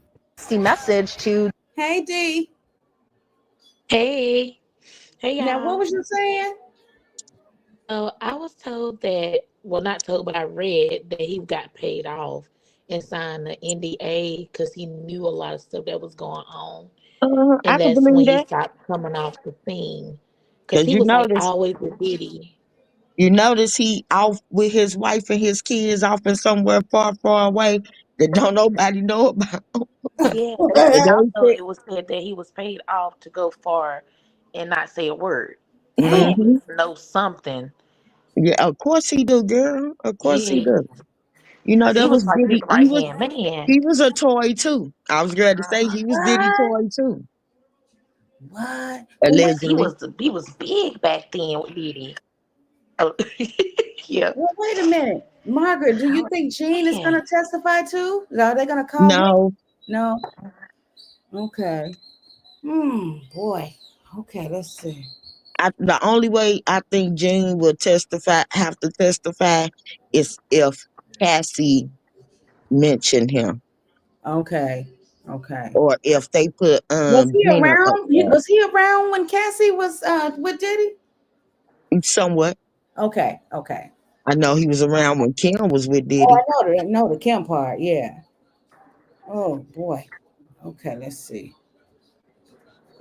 Message to Hey D. Hey y'all. Now what was you saying? I was told that, well, not told, but I read that he got paid off, and signed the NDA because he knew a lot of stuff that was going on. I And can that's when believe he that. stopped coming off the scene. Because Cause he you was like notice, always with Diddy. you notice he off with his wife and his kids off in somewhere far, far away that don't nobody know about. Yeah, And and they also said, it was said that he was paid off to go far and not say a word. So he hmm must know something. yeah, of course he do, girl. Of course he Yeah. do. You know, Because he that was was like his Diddy. right hand man. He was a toy too. I was glad to say he was Diddy What? toy too. What? Yes, he Allegedly. was big back then with Diddy. Oh, yeah. Well, wait a minute. Margaret, do you Oh, think Gene is going man. to testify too? Are they going to call him? No, No. Okay. Boy. Okay, let's see. the only way I think Gene will have to testify, is if Cassie mentioned him, Okay. Okay. or if they put Was he Gina up around? there. Was he around when Cassie was with Diddy? Somewhat. Okay. Okay. I know he was around when Kim was with Oh, I Diddy. know the Kim part. Yeah. Oh boy. Okay, let's see.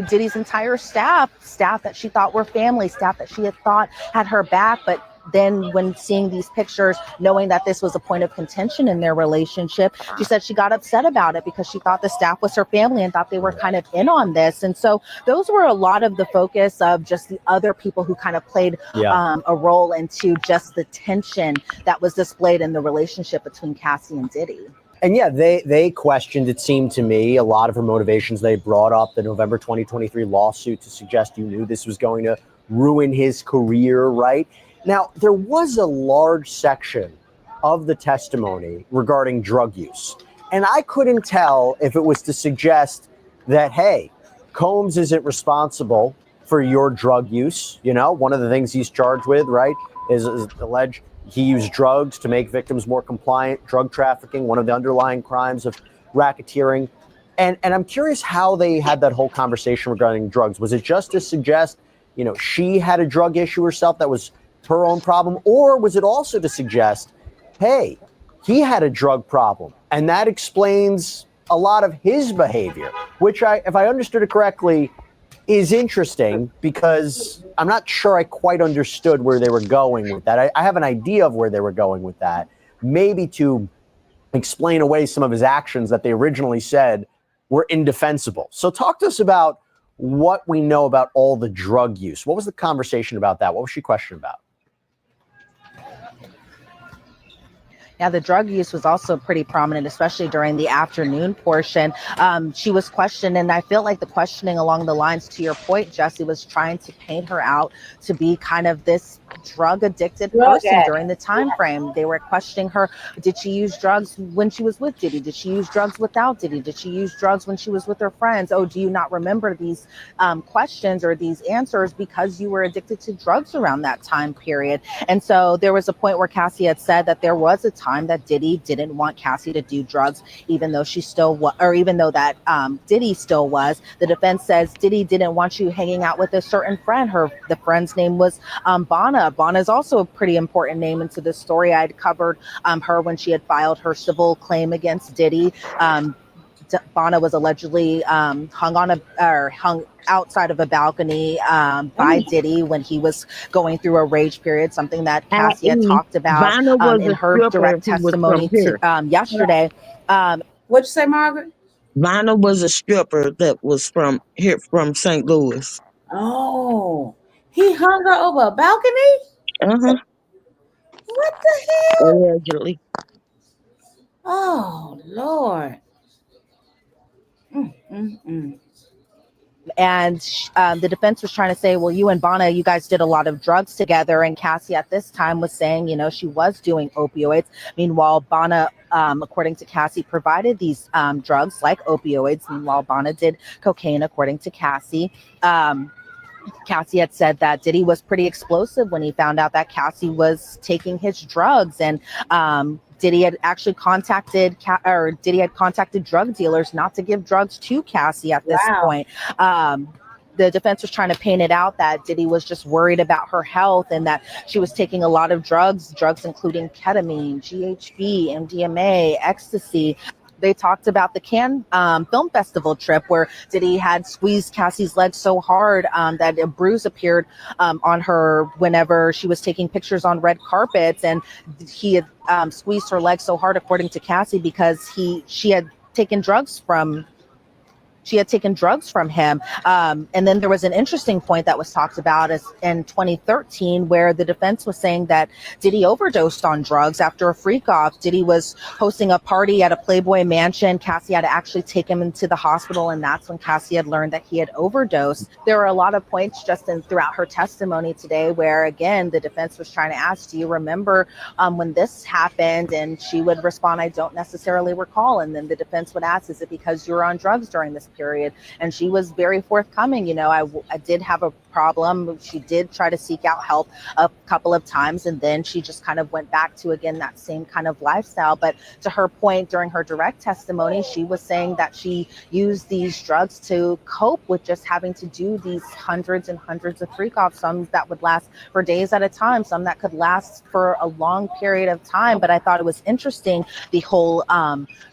Diddy's entire staff that she thought were family, staff that she had thought had her back. But then when seeing these pictures, knowing that this was a point of contention in their relationship, she said she got upset about it because she thought the staff was her family and thought they were kind of in on this. And so those were a lot of the focus of just the other people who kind of played a role into just the tension that was displayed in the relationship between Cassie and Diddy. And yeah, they questioned, it seemed to me, a lot of her motivations. They brought up the November 2023 lawsuit to suggest you knew this was going to ruin his career, right? Now, there was a large section of the testimony regarding drug use. And I couldn't tell if it was to suggest that, hey, Combs isn't responsible for your drug use. You know, one of the things he's charged with, right, is alleged he used drugs to make victims more compliant, drug trafficking, one of the underlying crimes of racketeering. And I'm curious how they had that whole conversation regarding drugs. Was it just to suggest, you know, she had a drug issue herself that was her own problem? Or was it also to suggest, hey, he had a drug problem and that explains a lot of his behavior, which if I understood it correctly, is interesting because I'm not sure I quite understood where they were going with that. I have an idea of where they were going with that, maybe to explain away some of his actions that they originally said were indefensible. So talk to us about what we know about all the drug use. What was the conversation about that? What was she questioning about? Yeah, the drug use was also pretty prominent, especially during the afternoon portion. She was questioned, and I feel like the questioning along the lines, to your point, Jesse, was trying to paint her out to be kind of this drug-addicted person during the time frame. They were questioning her. Did she use drugs when she was with Diddy? Did she use drugs without Diddy? Did she use drugs when she was with her friends? Oh, do you not remember these questions or these answers because you were addicted to drugs around that time period? And so there was a point where Cassie had said that there was a time that Diddy didn't want Cassie to do drugs, even though she still was, or even though that Diddy still was. The defense says Diddy didn't want you hanging out with a certain friend. The friend's name was Bonna. Bonna is also a pretty important name into this story. I'd covered her when she had filed her civil claim against Diddy. Bonna was allegedly hung outside of a balcony by Diddy when he was going through a rage period, something that Cassie had talked about in her direct testimony yesterday. What'd you say, Margaret? Vanna was a stripper that was from St. Louis. Oh, he hung her over a balcony? Uh-huh. What the hell? Allegedly. Oh, Lord. And the defense was trying to say, well, you and Bonna, you guys did a lot of drugs together. And Cassie at this time was saying, you know, she was doing opioids. Meanwhile, Bonna, according to Cassie, provided these drugs like opioids. Meanwhile, Bonna did cocaine, according to Cassie. Cassie had said that Diddy was pretty explosive when he found out that Cassie was taking his drugs. And Diddy had actually contacted drug dealers not to give drugs to Cassie at this point. the defense was trying to paint it out that Diddy was just worried about her health and that she was taking a lot of drugs including ketamine, GHB, MDMA, ecstasy. They talked about the Cannes Film Festival trip where Diddy had squeezed Cassie's leg so hard that a bruise appeared on her whenever she was taking pictures on red carpets, and he had squeezed her leg so hard, according to Cassie, because she had taken drugs from him. And then there was an interesting point that was talked about in 2013, where the defense was saying that Diddy overdosed on drugs after a freak off. Diddy was hosting a party at a Playboy mansion. Cassie had to actually take him into the hospital, and that's when Cassie had learned that he had overdosed. There were a lot of points just throughout her testimony today where, again, the defense was trying to ask, do you remember when this happened? And she would respond, I don't necessarily recall. And then the defense would ask, is it because you were on drugs during this period? And she was very forthcoming. You know, I did have a problem. She did try to seek out help a couple of times, and then she just kind of went back to, again, that same kind of lifestyle. But to her point during her direct testimony, she was saying that she used these drugs to cope with just having to do these hundreds and hundreds of freak offs, some that would last for days at a time, some that could last for a long period of time. But I thought it was interesting, the whole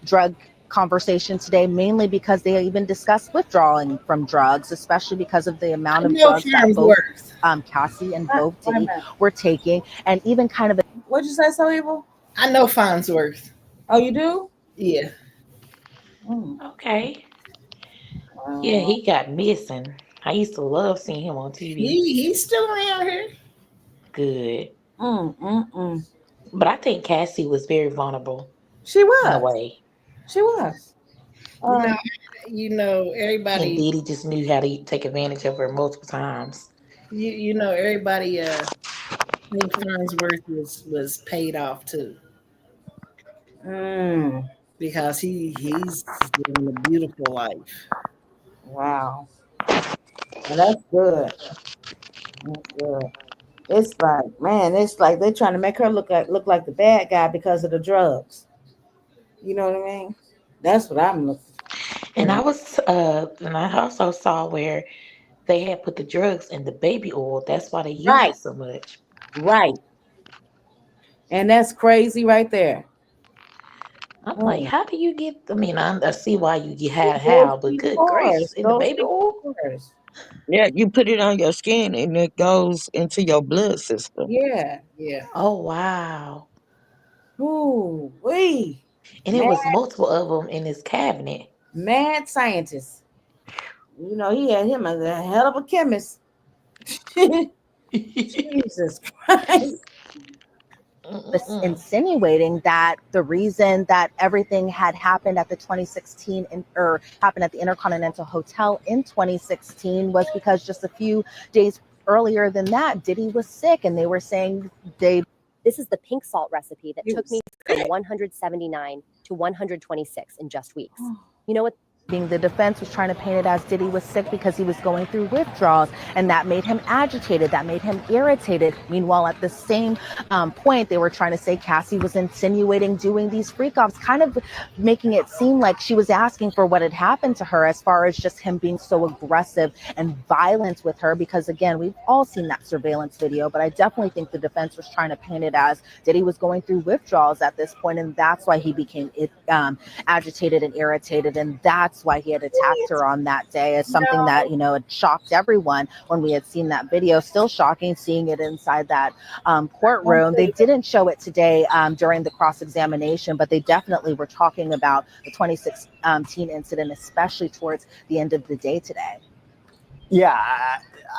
drug conversation today, mainly because they even discussed withdrawing from drugs, especially because of the amount of drugs that both Cassie and both Diddy were taking, and even kind of What'd you say, So Evil? I know Farnsworth. Oh, you do? Yeah. Okay. Yeah, he got missing. I used to love seeing him on TV. He's still around here. Good. But I think Cassie was very vulnerable. She was. In a way. She was. You know, everybody. And Diddy just knew how to take advantage of her multiple times. You know, everybody. Think Farnsworth was paid off too. Because he's living a beautiful life. Wow. Well, that's good. That's good. It's like, man, it's like they're trying to make her look like the bad guy because of the drugs. You know what I mean? That's what I'm looking for. And I also saw where they had put the drugs in the baby oil. That's why they use it so much. Right. And that's crazy right there. I'm like, how do you get? I mean, I see why you get how, but good gracious, in the baby oil. Yeah, you put it on your skin and it goes into your blood system. Yeah. Oh wow. Ooh, wee. And it was multiple of them in his cabinet. Mad scientist. You know, he had him as a hell of a chemist. Jesus Christ. Insinuating that the reason that everything had happened at the 2016 or happened at the Intercontinental Hotel in 2016 was because just a few days earlier than that, Diddy was sick, and they were saying This is the pink salt recipe that took me from 179 to 126 in just weeks. You know what? The defense was trying to paint it as Diddy was sick because he was going through withdrawals, and that made him agitated, that made him irritated. Meanwhile, at the same point, they were trying to say Cassie was insinuating doing these freak offs, kind of making it seem like she was asking for what had happened to her, as far as just him being so aggressive and violent with her. Because again, we've all seen that surveillance video, but I definitely think the defense was trying to paint it as Diddy was going through withdrawals at this point, and that's why he became agitated and irritated, and that's why he had attacked her on that day, as something that, you know, had shocked everyone when we had seen that video. Still shocking seeing it inside that courtroom. They didn't show it today during the cross-examination, but they definitely were talking about the 2016 incident, especially towards the end of the day today. Yeah,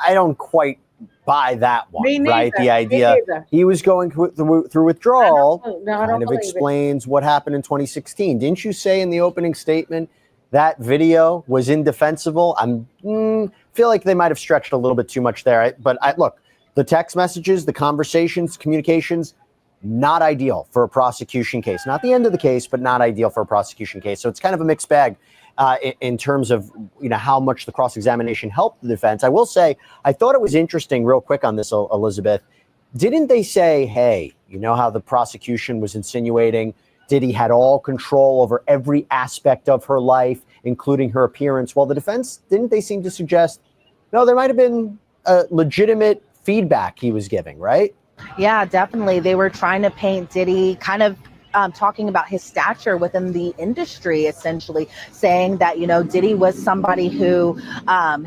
I don't quite buy that one, right? The idea he was going through withdrawal kind of explains what happened in 2016. Didn't you say in the opening statement that video was indefensible? Feel like they might have stretched a little bit too much there. But look, the text messages, the conversations, communications, not ideal for a prosecution case. Not the end of the case, but not ideal for a prosecution case. So it's kind of a mixed bag in terms of, you know, how much the cross-examination helped the defense. I will say, I thought it was interesting, real quick on this, Elizabeth. Didn't they say, hey, you know how the prosecution was insinuating Diddy had all control over every aspect of her life, including her appearance? Well, the defense, didn't they seem to suggest No, there might have been legitimate feedback he was giving, right? Yeah, definitely. They were trying to paint Diddy kind of talking about his stature within the industry, essentially saying that, Diddy was somebody who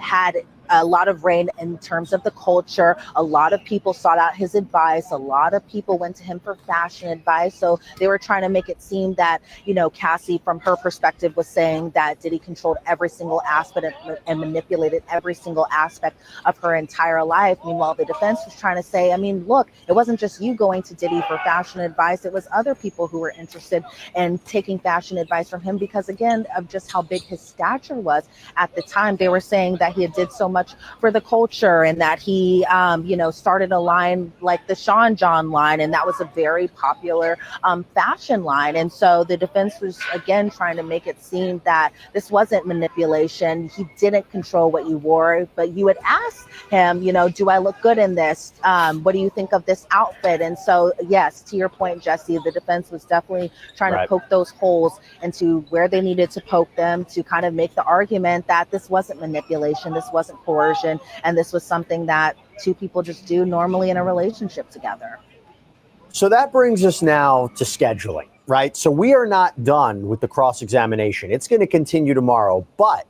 had a lot of reign in terms of the culture. A lot of people sought out his advice. A lot of people went to him for fashion advice. So they were trying to make it seem that, Cassie, from her perspective, was saying that Diddy controlled every single aspect and manipulated every single aspect of her entire life. Meanwhile, the defense was trying to say, look, it wasn't just you going to Diddy for fashion advice. It was other people who were interested in taking fashion advice from him because, again, of just how big his stature was at the time. They were saying that he did so much for the culture and that he, started a line like the Sean John line, and that was a very popular fashion line. And so the defense was, again, trying to make it seem that this wasn't manipulation. He didn't control what you wore, but you would ask him, do I look good in this? What do you think of this outfit? And so, yes, to your point, Jesse, the defense was definitely trying to poke those holes into where they needed to poke them to kind of make the argument that this wasn't manipulation, this wasn't coercion, and this was something that two people just do normally in a relationship together. So that brings us now to scheduling, right? So we are not done with the cross-examination. It's going to continue tomorrow, but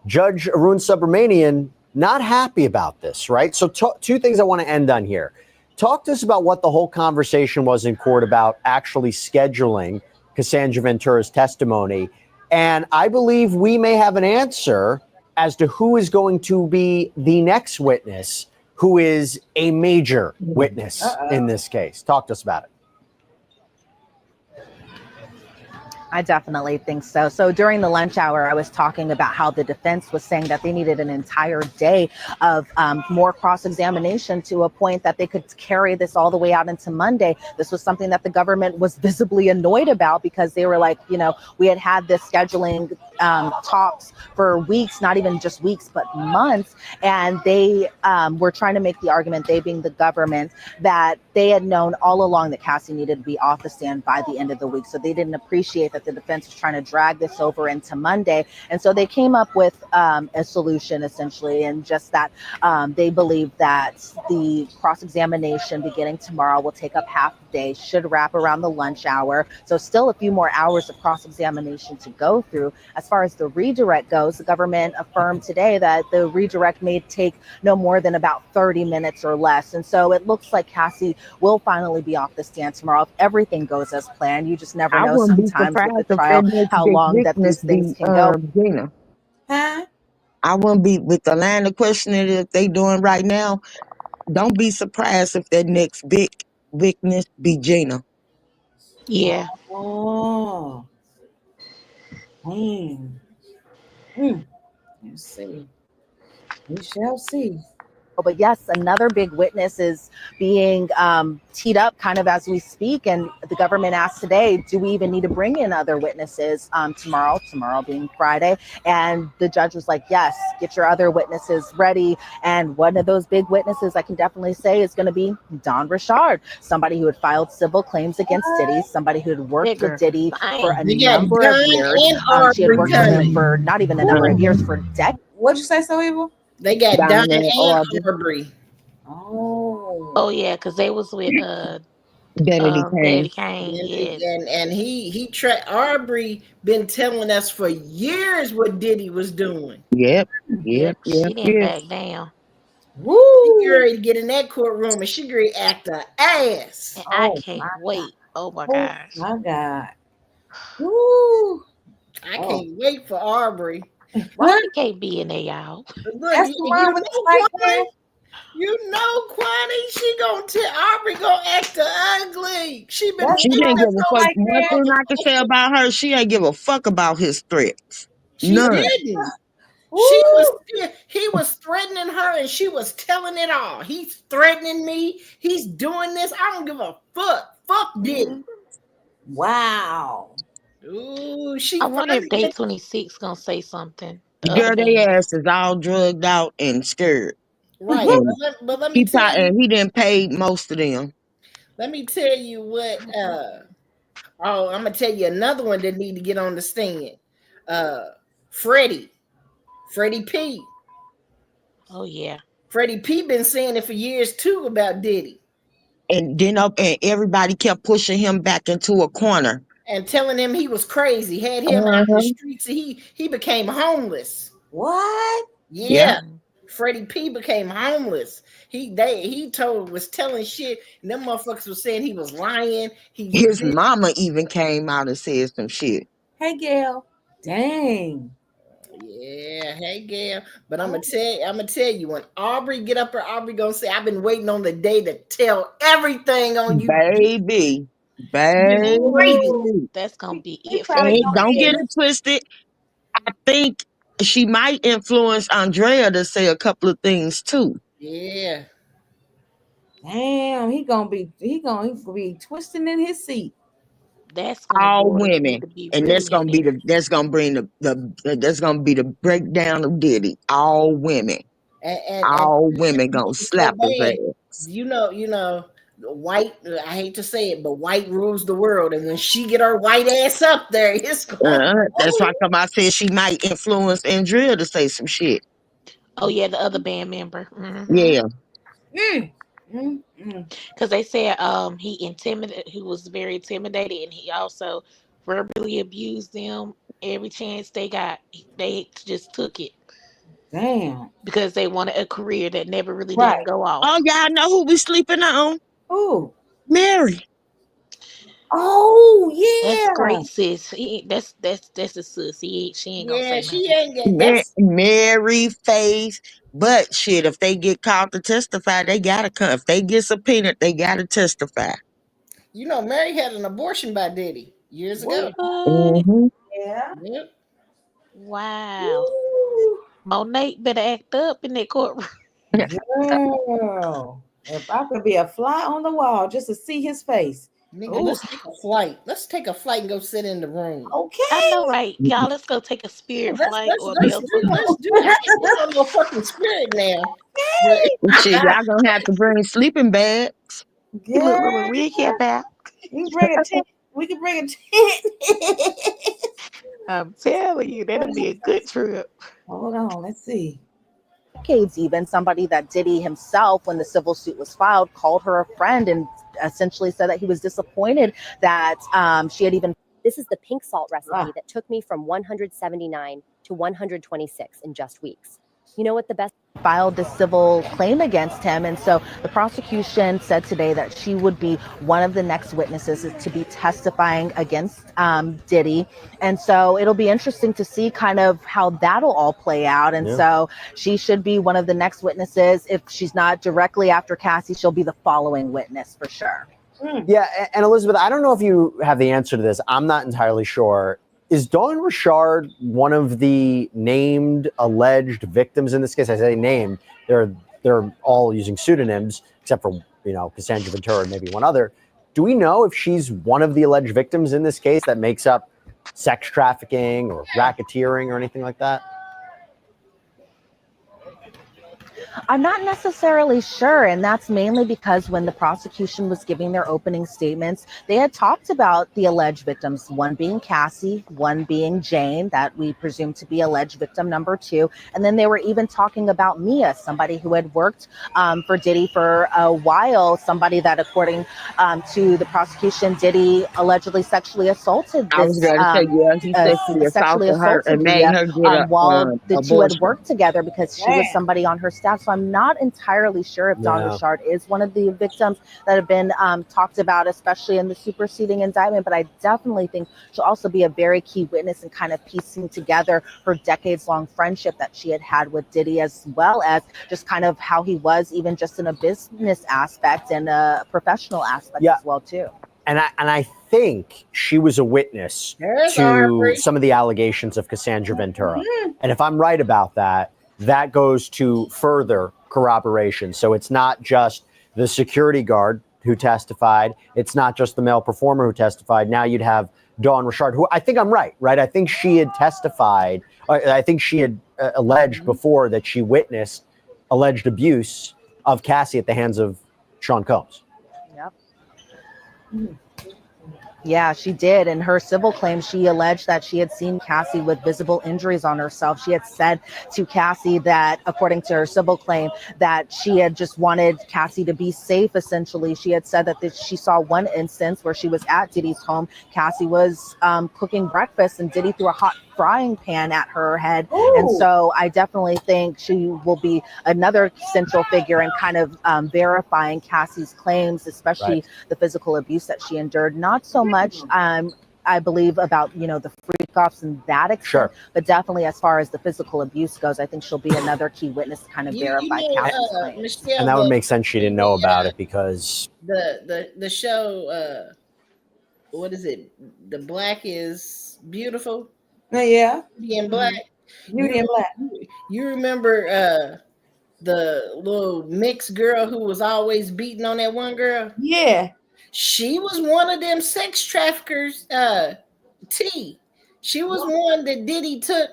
Judge Arun Subramanian not happy about this, right? So two things I want to end on here. Talk to us about what the whole conversation was in court about actually scheduling Cassandra Ventura's testimony. And I believe we may have an answer as to who is going to be the next witness who is a major witness in this case. Talk to us about it. I definitely think so. So during the lunch hour, I was talking about how the defense was saying that they needed an entire day of more cross-examination to a point that they could carry this all the way out into Monday. This was something that the government was visibly annoyed about because they were like, we had this scheduling talks for weeks, not even just weeks, but months. And they were trying to make the argument, they being the government, that they had known all along that Cassie needed to be off the stand by the end of the week. So they didn't appreciate that the defense was trying to drag this over into Monday. And so they came up with a solution, essentially, and just that they believe that the cross-examination beginning tomorrow will take up half the day, should wrap around the lunch hour. So still a few more hours of cross-examination to go through. As far as the redirect goes, the government affirmed today that the redirect may take no more than about 30 minutes or less. And so it looks like Cassie will finally be off the stand tomorrow if everything goes as planned. You just never know sometimes with the trial how long that these things can go. Gina. Huh? I wouldn't be with the line of questioning that they doing right now. Don't be surprised if that next big witness be Gina. Yeah. Oh. Let's see. We shall see. But yes, another big witness is being teed up kind of as we speak. And the government asked today, do we even need to bring in other witnesses tomorrow being Friday? And the judge was like, yes, get your other witnesses ready. And one of those big witnesses I can definitely say is going to be Don Richard, somebody who had filed civil claims against Diddy, somebody who had worked with Diddy for a number of years. She had worked with him for not even a number of years, for decades. What'd you say, so evil? They got Don and Aubrey. Oh yeah, because they was with Danity Kane. Yes. And he Aubrey been telling us for years what Diddy was doing. Yep. She didn't back down. Woo! She ready to get in that courtroom and she ready to act her ass. And I can't wait. Oh my gosh. My God. Woo! I can't wait for Aubrey. Why you can't be in there, y'all? That's the one with the white. You know, Kwani, she gonna tell Aubrey gonna act ugly. She didn't give a fuck. One thing I can say about her, she ain't give a fuck about his threats. None. Didn't. He was threatening her, and she was telling it all. He's threatening me. He's doing this. I don't give a fuck. Fuck Diddy. Wow. Ooh, I wonder if Day 26 gonna say something. Girl, their ass is all drugged out and scared. Right. But let me tell you. And he didn't pay most of them. Let me tell you what. I'm gonna tell you another one that need to get on the stand. Freddie P. Oh yeah. Freddie P been saying it for years too about Diddy. And then and everybody kept pushing him back into a corner. And telling him he was crazy, had him out in the streets. He became homeless. What? Yeah. Freddie P became homeless. He was telling shit, and them motherfuckers was saying he was lying. His mama even came out and said some shit. Hey, Gail. Dang. Yeah, hey Gail. But I'm gonna tell you, when Aubrey get up there, Aubrey gonna say, I've been waiting on the day to tell everything on you. Baby. That's gonna be it. And don't get it twisted. I think she might influence Andrea to say a couple of things too. Yeah. Damn, he gonna be twisting in his seat. That's all women, and really that's gonna be that's gonna be the breakdown of Diddy. All women, all women gonna slap his ass. You know, white. I hate to say it, but white rules the world, and when she get her white ass up there, it's going. That's why I said she might influence Andrea to say some shit. Oh yeah, the other band member. Yeah. Because they said he was very intimidated, and he also verbally abused them every chance they got. They just took it. Damn. Because they wanted a career that never really didn't go off. Oh, y'all know who we sleeping on? Who? Mary. Oh yeah. That's great, sis. That's a sis. She ain't gonna say nothing. Mary, Faith. But shit, if they get called to testify, they gotta come. If they get subpoenaed, they gotta testify. You know, Mary had an abortion by Diddy years ago. Yeah. Yep. Wow. Monet better act up in that courtroom. Girl, if I could be a fly on the wall just to see his face. Nigga, let's take a flight. Let's take a flight and go sit in the room. Okay. I know, right? Y'all, let's go take a Spirit flight or a let's Delta. do that. Let's go to a fucking Spirit now. Shit, y'all gonna have to bring sleeping bags. Girl. We can back. We can bring a tent. We can bring a tent. I'm telling you, that'll be a good trip. Hold on, let's see. Decades even, somebody that Diddy himself, when the civil suit was filed, called her a friend and essentially said that he was disappointed that she had even. This is the pink salt recipe that took me from 179 to 126 in just weeks. You know what the best? Filed this civil claim against him. And so the prosecution said today that she would be one of the next witnesses to be testifying against Diddy. And so it'll be interesting to see kind of how that'll all play out. And so she should be one of the next witnesses. If she's not directly after Cassie, she'll be the following witness for sure. Yeah, and Elizabeth, I don't know if you have the answer to this. I'm not entirely sure. Is Dawn Richard one of the named alleged victims in this case? I say named. They're all using pseudonyms, except for Cassandra Ventura and maybe one other. Do we know if she's one of the alleged victims in this case that makes up sex trafficking or racketeering or anything like that? I'm not necessarily sure, and that's mainly because when the prosecution was giving their opening statements, they had talked about the alleged victims, one being Cassie, one being Jane, that we presume to be alleged victim number 2, and then they were even talking about Mia, somebody who had worked for Diddy for a while, somebody that, according to the prosecution, Diddy allegedly sexually assaulted this. I was going to say, yeah, he sexually assaulted her and made her get while the two had abortion. worked together because she was somebody on her staff. So I'm not entirely sure if Dawn Richard is one of the victims that have been talked about, especially in the superseding indictment. But I definitely think she'll also be a very key witness in kind of piecing together her decades-long friendship that she had with Diddy, as well as just kind of how he was, even just in a business aspect and a professional aspect as well too. And I think she was a witness to some of the allegations of Cassandra Ventura. And if I'm right about that, that goes to further corroboration. So it's not just the security guard who testified. It's not just the male performer who testified. Now you'd have Dawn Richard, who I think I'm right? I think she had testified. I think she had alleged before that she witnessed alleged abuse of Cassie at the hands of Sean Combs. Yep. Yeah, she did. In her civil claim, she alleged that she had seen Cassie with visible injuries on herself. She had said to Cassie that, according to her civil claim, that she had just wanted Cassie to be safe, essentially. She had said that she saw one instance where she was at Diddy's home. Cassie was cooking breakfast and Diddy threw a hot frying pan at her head. And so I definitely think she will be another central figure in kind of verifying Cassie's claims, especially the physical abuse that she endured. Not so much, I believe, about, you know, the freak offs and that extent, but definitely as far as the physical abuse goes, I think she'll be another key witness to kind of verify Cassie's claims. Michelle, And that would make sense she didn't know about it because the show, what is it? The Black is Beautiful. Yeah. Beauty and Black. Beauty and Black. You remember the little mixed girl who was always beating on that one girl? Yeah. She was one of them sex traffickers, T. She was one that Diddy took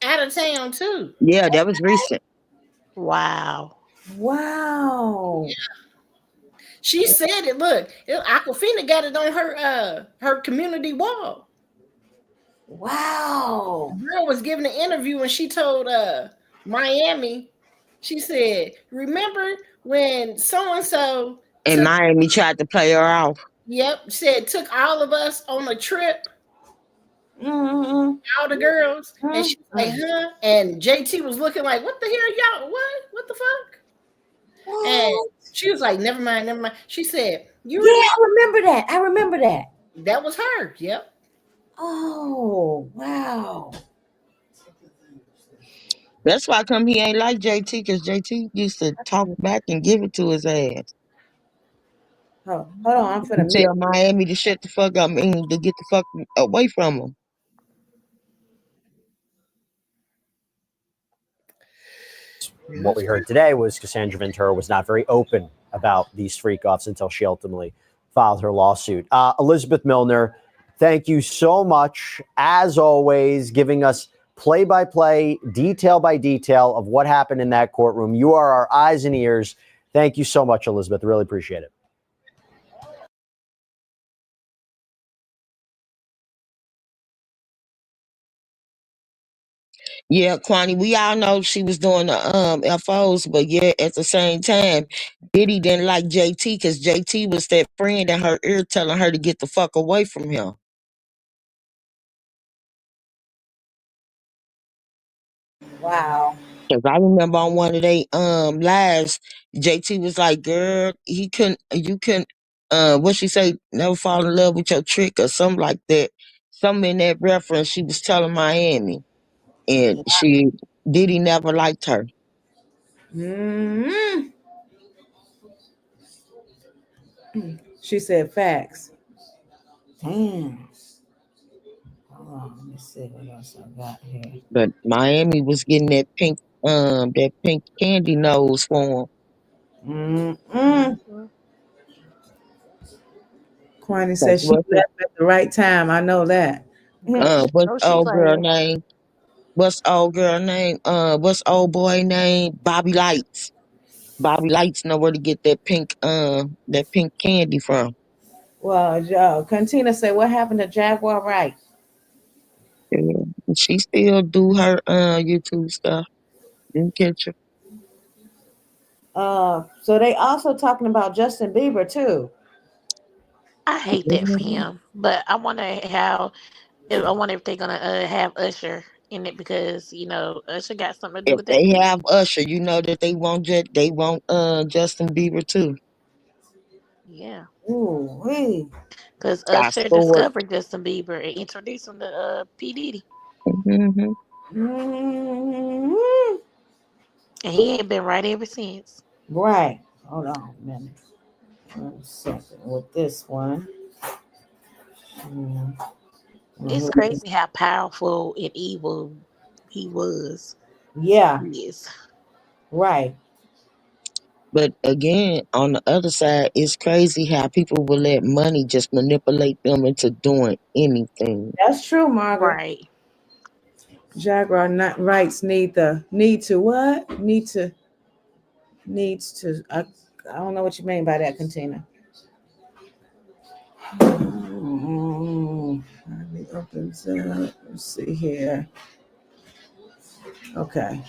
out of town too. Yeah, that was recent. Wow. Wow. Yeah. She said it. Look, Aquafina got it on her community wall. Wow. The girl was giving an interview and she told Miami, she said, remember when so-and-so And Miami tried to play her off. Yep, said took all of us on a trip. All the girls. And she was like, huh? And JT was looking like, what the hell, y'all? What the fuck? And she was like, never mind. She said, I remember that. I remember that. That was her. Yep. Oh, wow. That's why come he ain't like JT, because JT used to talk back and give it to his ass. Hold on, I'm finna tell Miami to shut the fuck up and to get the fuck away from him. what we heard today was Cassandra Ventura was not very open about these freak offs until she ultimately filed her lawsuit. Elizabeth Milner, thank you so much, as always, giving us play-by-play, detail by detail of what happened in that courtroom. You are our eyes and ears. Thank you so much, Elizabeth. Really appreciate it. Yeah, Kwani, we all know she was doing the FOs, but yeah, at the same time, Diddy didn't like JT because JT was that friend in her ear telling her to get the fuck away from him. Wow. Because I remember on one of they lives, JT was like, girl, you couldn't, what she say, never fall in love with your trick or something like that. Something in that reference she was telling Miami. And Diddy never liked her. Mm-hmm. She said facts. Damn. Hold on, let me see what else I got here. But Miami was getting that pink candy nose for him. Kwani says she left at the right time. I know that. What's old girl name? What's old boy name? Bobby Lights. Bobby Lights know where to get that pink candy from. Well, Joe, Cantina said, what happened to Jaguar Wright? Yeah, she still do her YouTube stuff. Didn't catch her. So they also talking about Justin Bieber too. I hate that for him, but I wonder if they're gonna have Usher in it because Usher got something to do If with they that. have Usher, you know that they want Justin Bieber too. Yeah. Ooh, wee. Because Got Usher scored. discovered Justin Bieber and introduced him to P. Diddy. Mm-hmm. Mm-hmm. And he ain't been right ever since. Right. Hold on a minute. 1 second with this one. It's crazy how powerful and evil he was. Yeah. Yes. Right. But again, on the other side, it's crazy how people will let money just manipulate them into doing anything. That's true, Margaret. Right. Jaguar rights needs to I don't know what you mean by that, Cantina. Let me open up. Let's see here. Okay.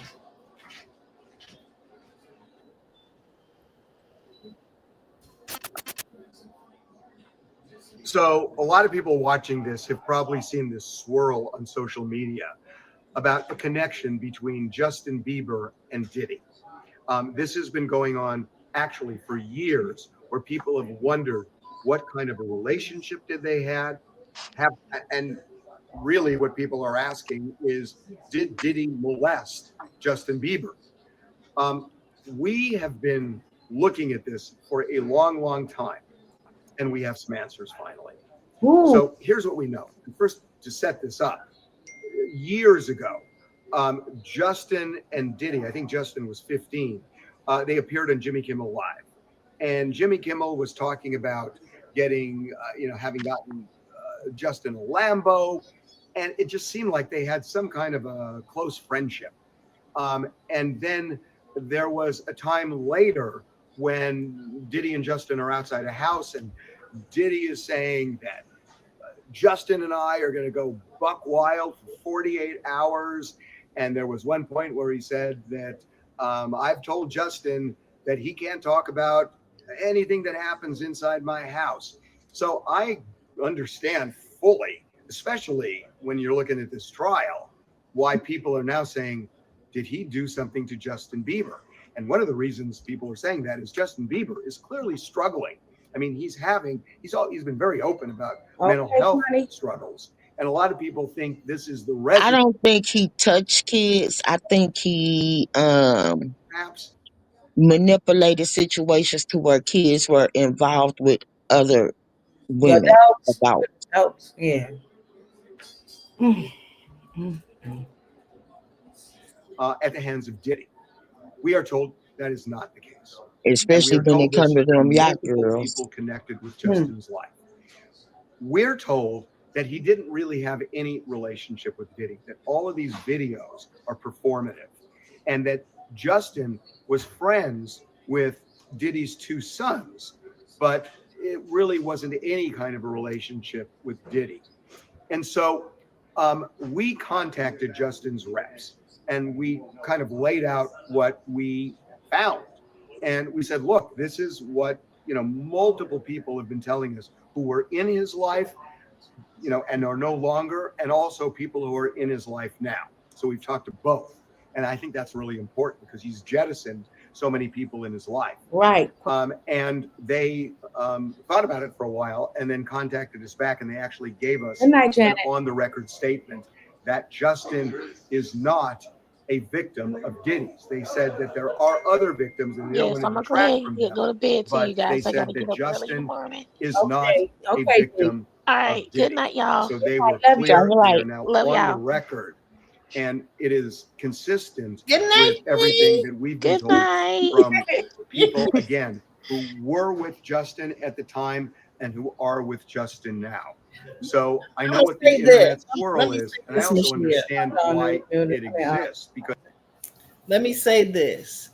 So a lot of people watching this have probably seen this swirl on social media about the connection between Justin Bieber and Diddy. This has been going on actually for years, where people have wondered what kind of a relationship did they have, and really what people are asking is, did Diddy molest Justin Bieber? We have been looking at this for a long, long time, and we have some answers finally. Ooh. So here's what we know. First, to set this up, years ago, Justin and Diddy, I think Justin was 15, they appeared on Jimmy Kimmel Live. And Jimmy Kimmel was talking about getting, having gotten Justin a Lambo. And it just seemed like they had some kind of a close friendship. And then there was a time later when Diddy and Justin are outside a house, and Diddy is saying that Justin and I are going to go buck wild for 48 hours. And there was one point where he said that I've told Justin that he can't talk about anything that happens inside my house. So I understand fully, especially when you're looking at this trial, why people are now saying, did he do something to Justin Bieber? And one of the reasons people are saying that is Justin Bieber is clearly struggling. I mean, he's been very open about mental health struggles. And a lot of people think this is the resident. I don't think he touched kids. I think he Perhaps manipulated situations to where kids were involved with other women. Adults. Yeah. At the hands of Diddy. We are told that is not the case. Especially when it comes to them yacht girls. People connected with Justin's life. We're told that he didn't really have any relationship with Diddy, that all of these videos are performative, and that Justin was friends with Diddy's two sons, but it really wasn't any kind of a relationship with Diddy. And so we contacted Justin's reps, and we kind of laid out what we found. And we said, look, this is what, multiple people have been telling us who were in his life, and are no longer, and also people who are in his life now. So we've talked to both. And I think that's really important because he's jettisoned so many people in his life. Right. And they thought about it for a while and then contacted us back, and they actually gave us Good night, an Janet. on-the-record statement that Justin is not a victim of Diddy's. They said that there are other victims, and they don't Yes, I'm want gonna to go detract ahead from and them. go to bed to But you guys. they I gotta said get that up early in the Justin morning. is not a victim. All right. of Diddy. Good night, y'all. So they were Love clear. y'all. They are now Love on y'all. the record, and it is consistent Good night, with everything that we've been Good told night. from people, again, who were with Justin at the time and who are with Justin now. So I know what the say internet this. swirl Let me is, say and I this, also Michelle. understand Hold on, why let me it do it. exists, because Let me say this.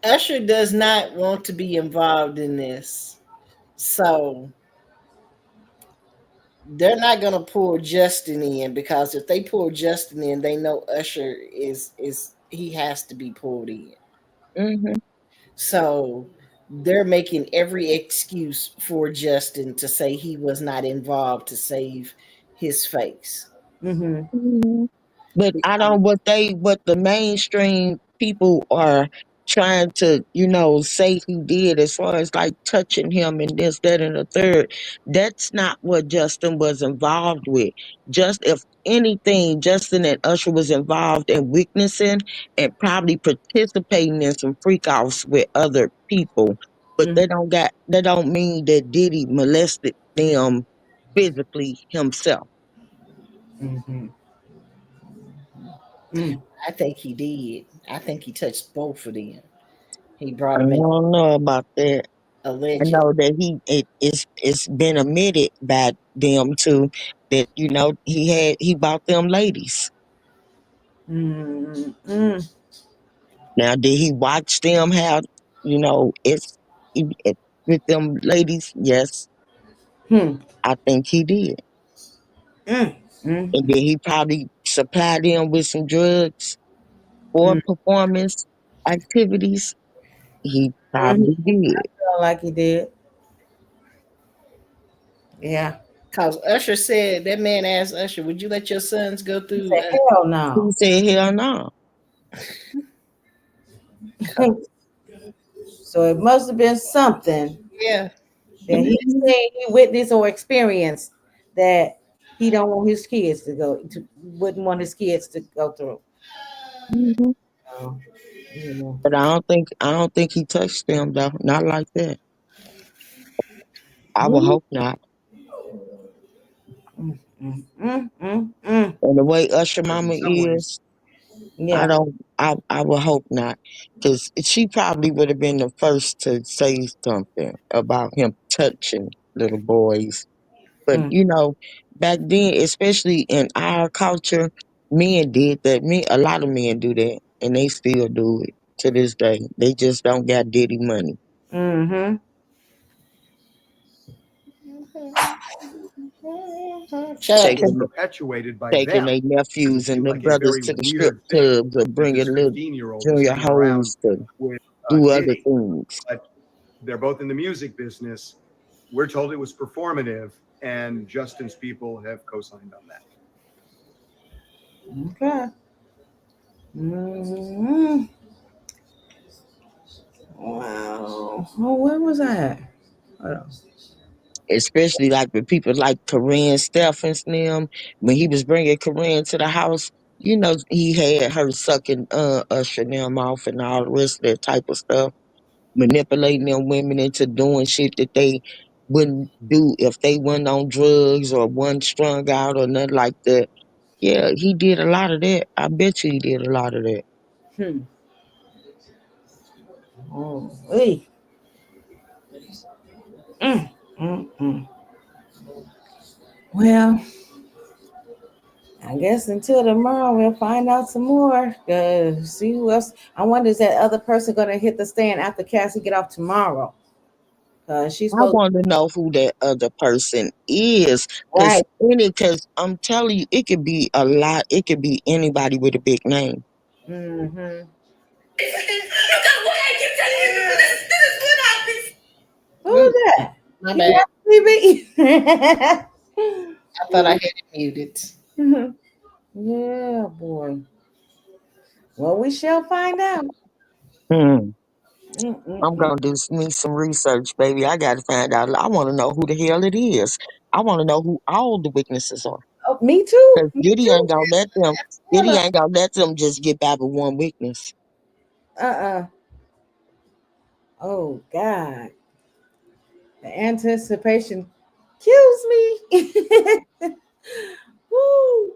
Usher does not want to be involved in this. So they're not gonna pull Justin in, because if they pull Justin in, they know Usher is he has to be pulled in. Mhm. So they're making every excuse for Justin to say he was not involved to save his face. Mm-hmm. But I don't what the mainstream people are trying to, say he did, as far as like touching him and this, that, and the third. That's not what Justin was involved with. Just if anything, Justin and Usher was involved in witnessing and probably participating in some freak offs with other people. But that don't mean that Diddy molested them physically himself. Mm-hmm. I think he did. I think he touched both of them. He brought I him in don't know about that. I alleged. know that it's been admitted by them too that he bought them ladies. Mm-hmm. Now did he watch them have it's with them ladies? Yes, I think he did. And then he probably supplied them with some drugs for performance activities. He probably did. Feel like he did. Yeah. Cause Usher said that man asked Usher, "Would you let your sons go through?" He said, hell no. He said, hell no. So it must have been something Yeah. that he seen, he witnessed or experienced that he don't want his kids to wouldn't want his kids to go through. Mhm. So, you know. But I don't think he touched them though. Not like that. I would hope not. And the way Usher mama is, Yeah. I would hope not. Because she probably would have been the first to say something about him touching little boys. But you know, back then, especially in our culture, men did that. A lot of men do that, and they still do it to this day. They just don't got Diddy money. Mm-hmm. Taking perpetuated by taking them. their nephews and seemed their like a brothers very to the strip weird thing clubs or that bringing this little 15-year-old was junior hanging around hoes to with do other Diddy. things. But they're both in the music business. We're told it was performative, and Justin's people have co-signed on that. Okay. Mm-hmm. Wow. Oh, where was I at? Hold on. Especially like with people like Corinne Steffens and them, when he was bringing Corinne to the house, you know, he had her sucking Usher and them off and all the rest of that type of stuff, manipulating them women into doing shit that they wouldn't do if they weren't on drugs or weren't strung out or nothing like that. Yeah, he did a lot of that. I bet you he did a lot of that. Oh, hey. Well, I guess until tomorrow we'll find out some more. See who else. I wonder is that other person gonna hit the stand after Cassie get off tomorrow? She's I supposed want to know who that other person is, right. because I'm telling you, it could be a lot. It could be anybody with a big name. Mm-hmm. Who was that? My You bad. got TV? I thought I had it muted. Yeah, boy. Well, we shall find out. I'm gonna do me some research, baby. I gotta find out. I want to know who the hell it is. I want to know who all the witnesses are. Oh, me too. Because Diddy ain't gonna let them. Diddy ain't gonna let them just get by with one witness. Oh God. The anticipation kills me. Woo.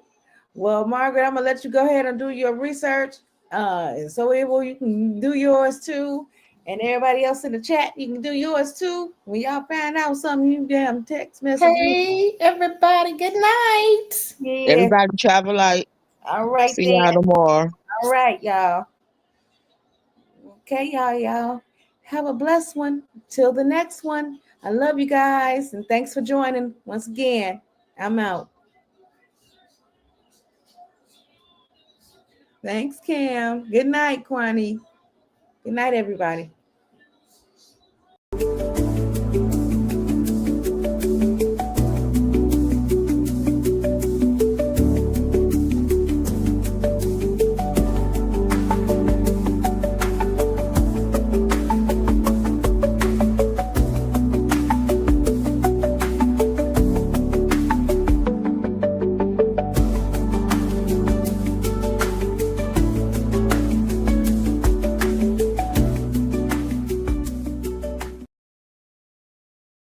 Well, Margaret, I'm gonna let you go ahead and do your research. And so you can do yours too. And everybody else in the chat, you can do yours too. When y'all find out something, you damn text message. Hey, everybody, good night. Yeah. Everybody travel light. All right, See then. y'all tomorrow. All right, y'all. Okay, y'all. Have a blessed one. Till the next one. I love you guys. And thanks for joining once again. I'm out. Thanks, Cam. Good night, Kwani. Good night, everybody.